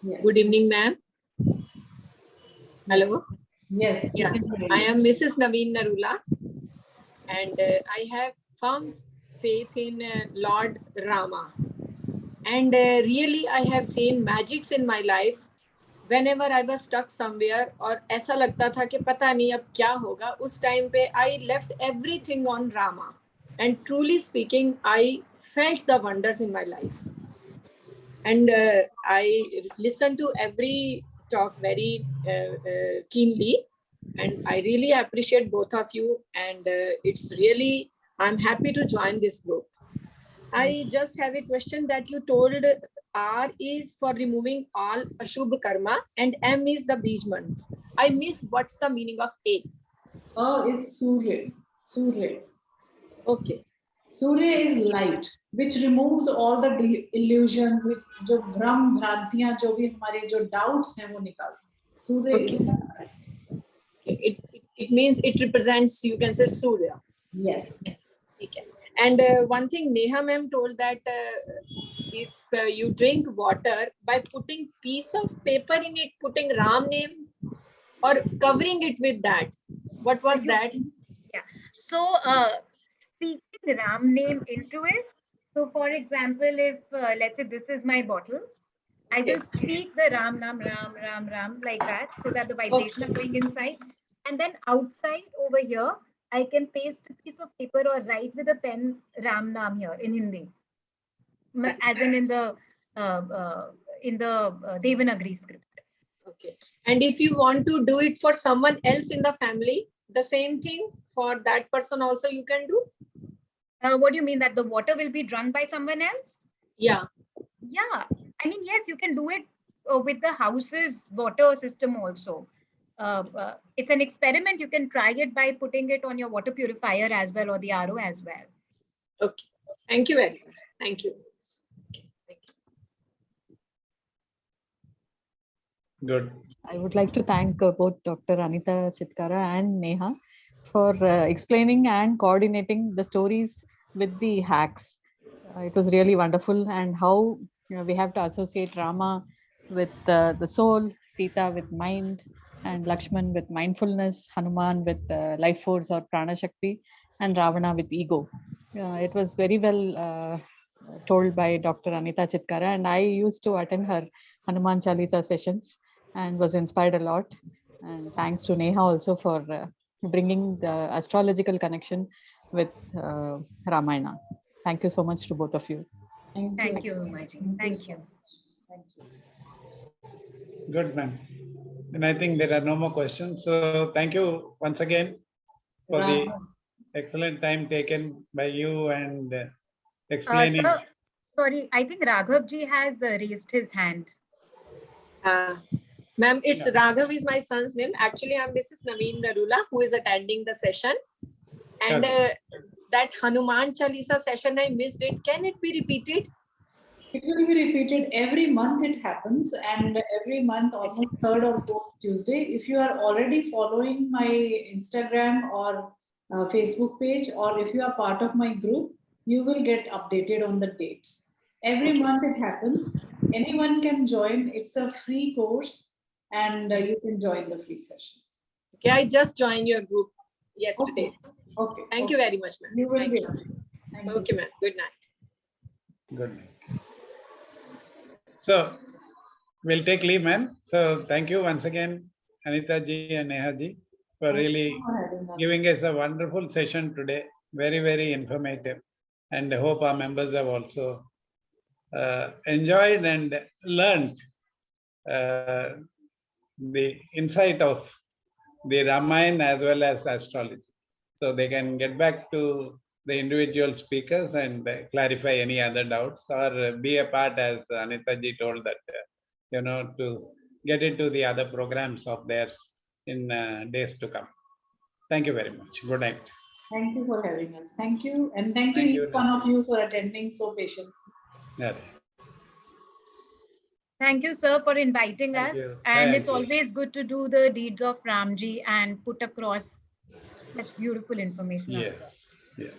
Yes. Good evening, ma'am. Hello. Yes. Yeah, I am Mrs. Naveen Narula, and I have firm faith in Lord Rama. And really, I have seen magics in my life. Whenever I was stuck somewhere और ऐसा लगता था कि पता नहीं अब क्या होगा, उस time पे I left everything on Rama. And truly speaking, I felt the wonders in my life. And I listened to every talk very keenly. And I really appreciate both of you. And it's really, I'm happy to join this group. I just have a question that you told R is for removing all Ashubh karma and M is the Bij month. I missed what's the meaning of A. Is Surya. Surya. Okay. Surya is light, which removes all the illusions, which जो भ्रम भ्रांतियां जो भी हमारे जो doubts हैं वो निकालते हैं. Surya is light. It means it represents, you can say, Surya. Yes. Okay. And one thing Neha ma'am told that if you drink water by putting piece of paper in it, putting Ram name or covering it with that. What was that? Yeah. So speaking Ram name into it. So for example, if let's say this is my bottle, I will speak the Ram Nam, Ram, like that, so that the vibration are going inside. And then outside over here, I can paste a piece of paper or write with a pen Ram Nam here in Hindi, as in the Devanagari script. Okay. And if you want to do it for someone else in the family, the same thing for that person also you can do? What do you mean, that the water will be drunk by someone else? Yeah. Yeah, I mean, yes, you can do it with the house's water system also. It's an experiment. You can try it by putting it on your water purifier as well, or the RO as well. Okay. Thank you very much. Thank you. Thank you. Good. I would like to thank both Dr. Anita Chitkara and Neha for explaining and coordinating the stories with the hacks. It was really wonderful, and how we have to associate Rama with the soul, Sita with mind, and Lakshman with mindfulness, Hanuman with life force or prana shakti, and Ravana with ego. It was very well told by Dr. Anita Chitkara, and I used to attend her Hanuman Chalisa sessions and was inspired a lot. And thanks to Neha also for bringing the astrological connection with Ramayana. Thank you so much to both of you. Thank you, Umaji. Thank so you. much. Thank you. Good, ma'am. And I think there are no more questions. So thank you once again for the excellent time taken by you and explaining. Sir, sorry, I think Raghav ji has raised his hand. Ma'am, it's Yeah. Raghav is my son's name. Actually, I'm Mrs. Naveen Narula, who is attending the session. And that Hanuman Chalisa session, I missed it. Can it be repeated? It will be repeated every month. It happens, and every month, almost third or fourth Tuesday. If you are already following my Instagram or Facebook page, or if you are part of my group, you will get updated on the dates. Every month it happens. Anyone can join. It's a free course, and you can join the free session. Okay, I just joined your group yesterday. Okay. Thank you very much, ma'am. You will Thank be. you. Thank you. Okay, ma'am. Good night. Good night. So we'll take leave, ma'am. So thank you once again, Anita ji and Neha ji, for really for having us. giving us a wonderful session today. Very, very informative. And I hope our members have also enjoyed and learned the insight of the Ramayana as well as astrology. So they can get back to the individual speakers and clarify any other doubts, or be a part, as Anita ji told, that to get into the other programs of theirs in days to come. Thank you very much. Good night. Thank you for having us. Thank you. And thank you, Thank you, each one of you, for attending so patiently. Yeah. Thank you, sir, for inviting Thank us. you. And Thank it's you. always good to do the deeds of Ramji and put across such beautiful information. Yes. Yes.